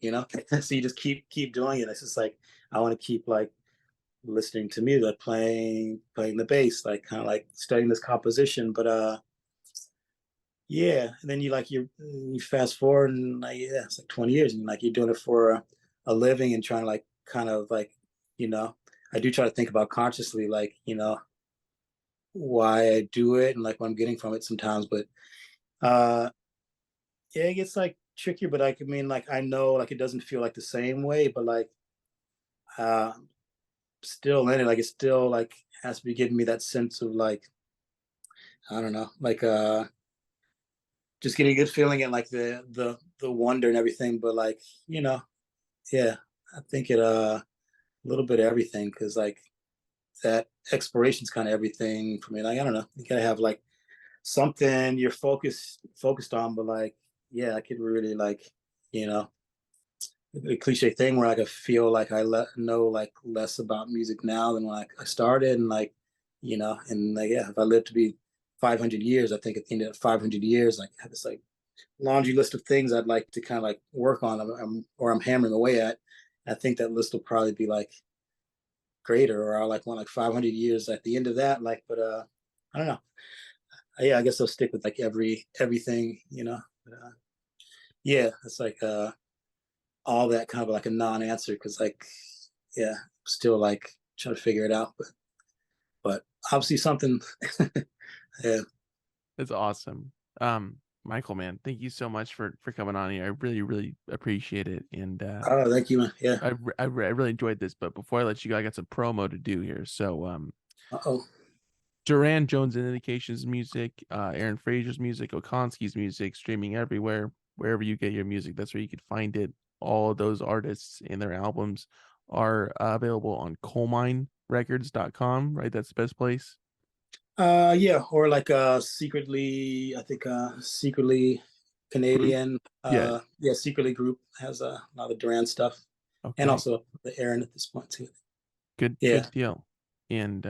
So you just keep doing it. It's just like I want to keep like listening to music, like playing the bass, like kind of like studying this composition. But yeah, and then you fast forward and like yeah, it's like 20 years and like you're doing it for a living and trying to like kind of like I do try to think about consciously like why I do it and like what I'm getting from it sometimes. But uh yeah, it gets like trickier. But like I mean, like I know like it doesn't feel like the same way, but like uh still in it, like it still like has to be giving me that sense of like I don't know, like just getting a good feeling and like the wonder and everything. But like, yeah, I think it a little bit of everything because like that exploration's kind of everything for me. Like I don't know, you gotta have like something you're focused on, but like yeah, I could really like you know a cliche thing where like I feel like know like less about music now than when I started, and like and like yeah, if I live to be 500 years, I think at the end of 500 years, like I have this like laundry list of things I'd like to kind of like work on, or I'm hammering away at. I think that list will probably be like greater, or I'll like want like 500 years at the end of that. Like, but I don't know. Yeah, I guess I'll stick with like everything. But, yeah, it's like all that kind of like a non-answer because like yeah, still like trying to figure it out. But obviously something. Yeah. It's awesome. Michael, man, thank you so much for coming on here. I really, really appreciate it. And Oh, thank you, man. Yeah. I really enjoyed this. But before I let you go, I got some promo to do here. So Uh-oh. Durand, Jones and Indications music, Aaron Frazer's music, Okonski's music, streaming everywhere, wherever you get your music. That's where you can find it. All of those artists and their albums are available on coalminerecords.com, right? That's the best place. Yeah, or like secretly, I think secretly Group. Canadian. Yeah. Yeah, secretly group has a lot of Durand stuff, and Okay. also the Aaron at this point too. Good Yeah. deal. And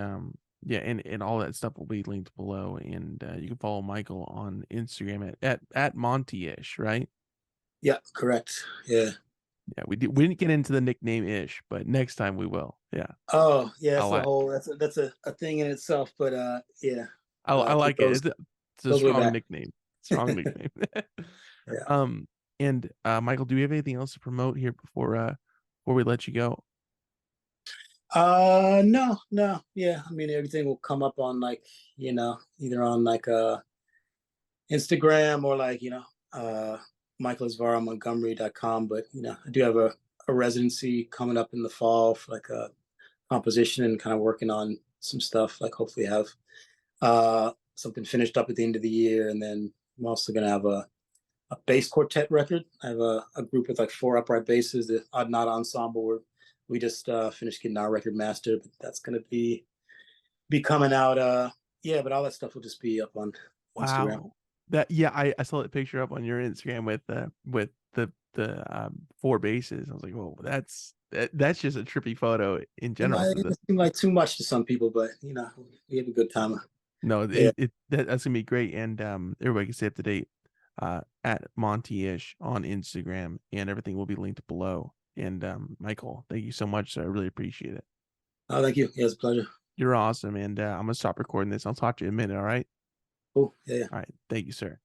yeah, and all that stuff will be linked below. And you can follow Michael on Instagram at Monty-ish, right? Yeah, correct. Yeah. Yeah, we didn't get into the nickname ish, but next time we will. Yeah. Oh, yeah, I that's a like whole that's a thing in itself. But yeah, I it like it. goes It's a way strong back. nickname. Strong nickname. Yeah. um And Michael, do we have anything else to promote here before we let you go? No, no, yeah. I mean, everything will come up on like, either on like Instagram or like, michaelisvaramontgomery.com. But I do have a residency coming up in the fall for like a composition and kind of working on some stuff. Like hopefully have something finished up at the end of the year, and then I'm also gonna have a bass quartet record. I have a group with like four upright basses, the Odd Not Ensemble. Where we just finished getting our record mastered, but that's gonna be coming out. Yeah, but all that stuff will just be up on Instagram. Wow. That yeah, I saw that picture up on your Instagram with the four bases. I was like, whoa, that's just a trippy photo in general for the It seemed like too much to some people, but we have a good time. no, Yeah. that's gonna be great. And everybody can stay up to date at Monty-ish on Instagram, and everything will be linked below. And Michael, thank you so much, sir. I really appreciate it. Oh, thank you. Yeah, it's a pleasure. You're awesome, and I'm gonna stop recording this. I'll talk to you in a minute, all right? Cool. Yeah, yeah. All right. Thank you, sir.